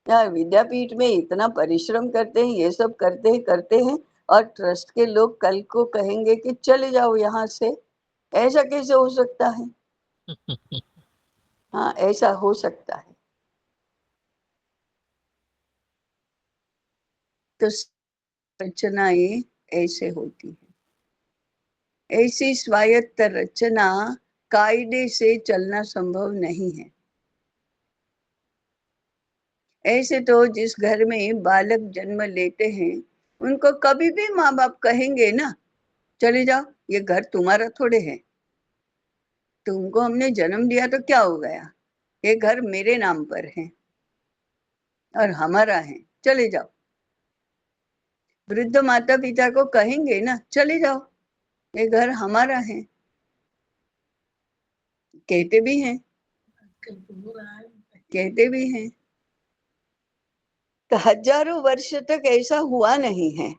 यार विद्यापीठ में इतना परिश्रम करते हैं, ये सब करते हैं और ट्रस्ट के लोग कल को कहेंगे कि चले जाओ यहाँ से। ऐसा कैसे हो सकता है? हाँ, ऐसा हो सकता है। तो रचनाएं ऐसे होती है। ऐसी स्वायत्त रचना कायदे से चलना संभव नहीं है। ऐसे तो जिस घर में बालक जन्म लेते हैं उनको कभी भी माँ बाप कहेंगे ना, चले जाओ, ये घर तुम्हारा थोड़े है, तुमको हमने जन्म दिया तो क्या हो गया, ये घर मेरे नाम पर है और हमारा है, चले जाओ। वृद्ध माता पिता को कहेंगे ना, चले जाओ, ये घर हमारा है, कहते भी हैं, कहते भी हैं। तो हजारों वर्ष तक ऐसा हुआ नहीं है।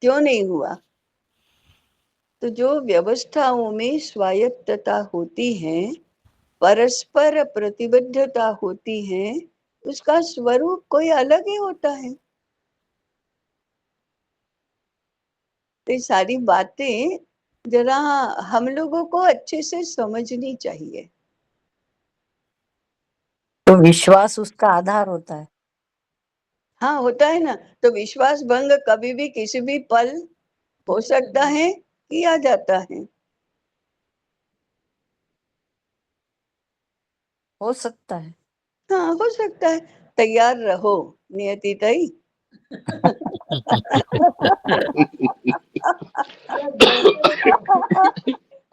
क्यों नहीं हुआ? तो जो व्यवस्थाओं में स्वायत्तता होती है, परस्पर प्रतिबद्धता होती है, उसका स्वरूप कोई अलग ही होता है। तो ये सारी बातें जरा हम लोगों को अच्छे से समझनी चाहिए। तो विश्वास उसका आधार होता है। हाँ, होता है ना। तो विश्वास भंग कभी भी किसी भी पल हो सकता है, किया जाता है। हो सकता है। हाँ, हो सकता है। तैयार रहो नियति ताई।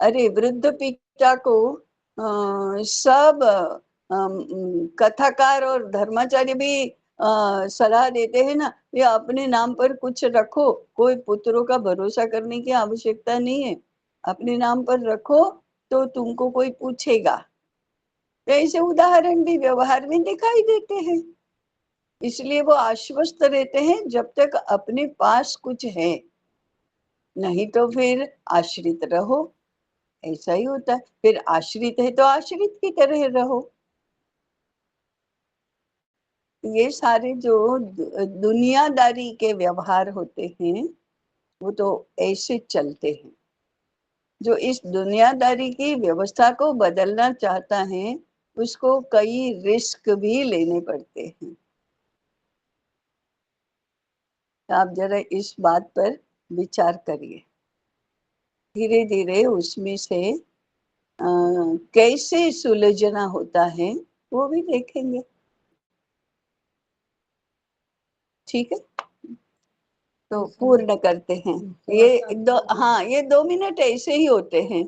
अरे वृद्ध पिता को सब कथाकार और धर्माचार्य भी सलाह देते हैं ना, ये अपने नाम पर कुछ रखो, कोई पुत्रों का भरोसा करने की आवश्यकता नहीं है, अपने नाम पर रखो तो तुमको कोई पूछेगा। तो ऐसे उदाहरण भी व्यवहार में दिखाई देते हैं। इसलिए वो आश्वस्त रहते हैं जब तक अपने पास कुछ है, नहीं तो फिर आश्रित रहो। ऐसा ही होता है। फिर आश्रित है तो आश्रित की तरह रहो। ये सारे जो दुनियादारी के व्यवहार होते हैं वो तो ऐसे चलते हैं। जो इस दुनियादारी की व्यवस्था को बदलना चाहता है उसको कई रिस्क भी लेने पड़ते हैं। आप जरा इस बात पर विचार करिए। धीरे धीरे उसमें से कैसे सुलझना होता है वो भी देखेंगे। ठीक है, तो पूर्ण करते हैं। ये 2 मिनट ऐसे ही होते हैं।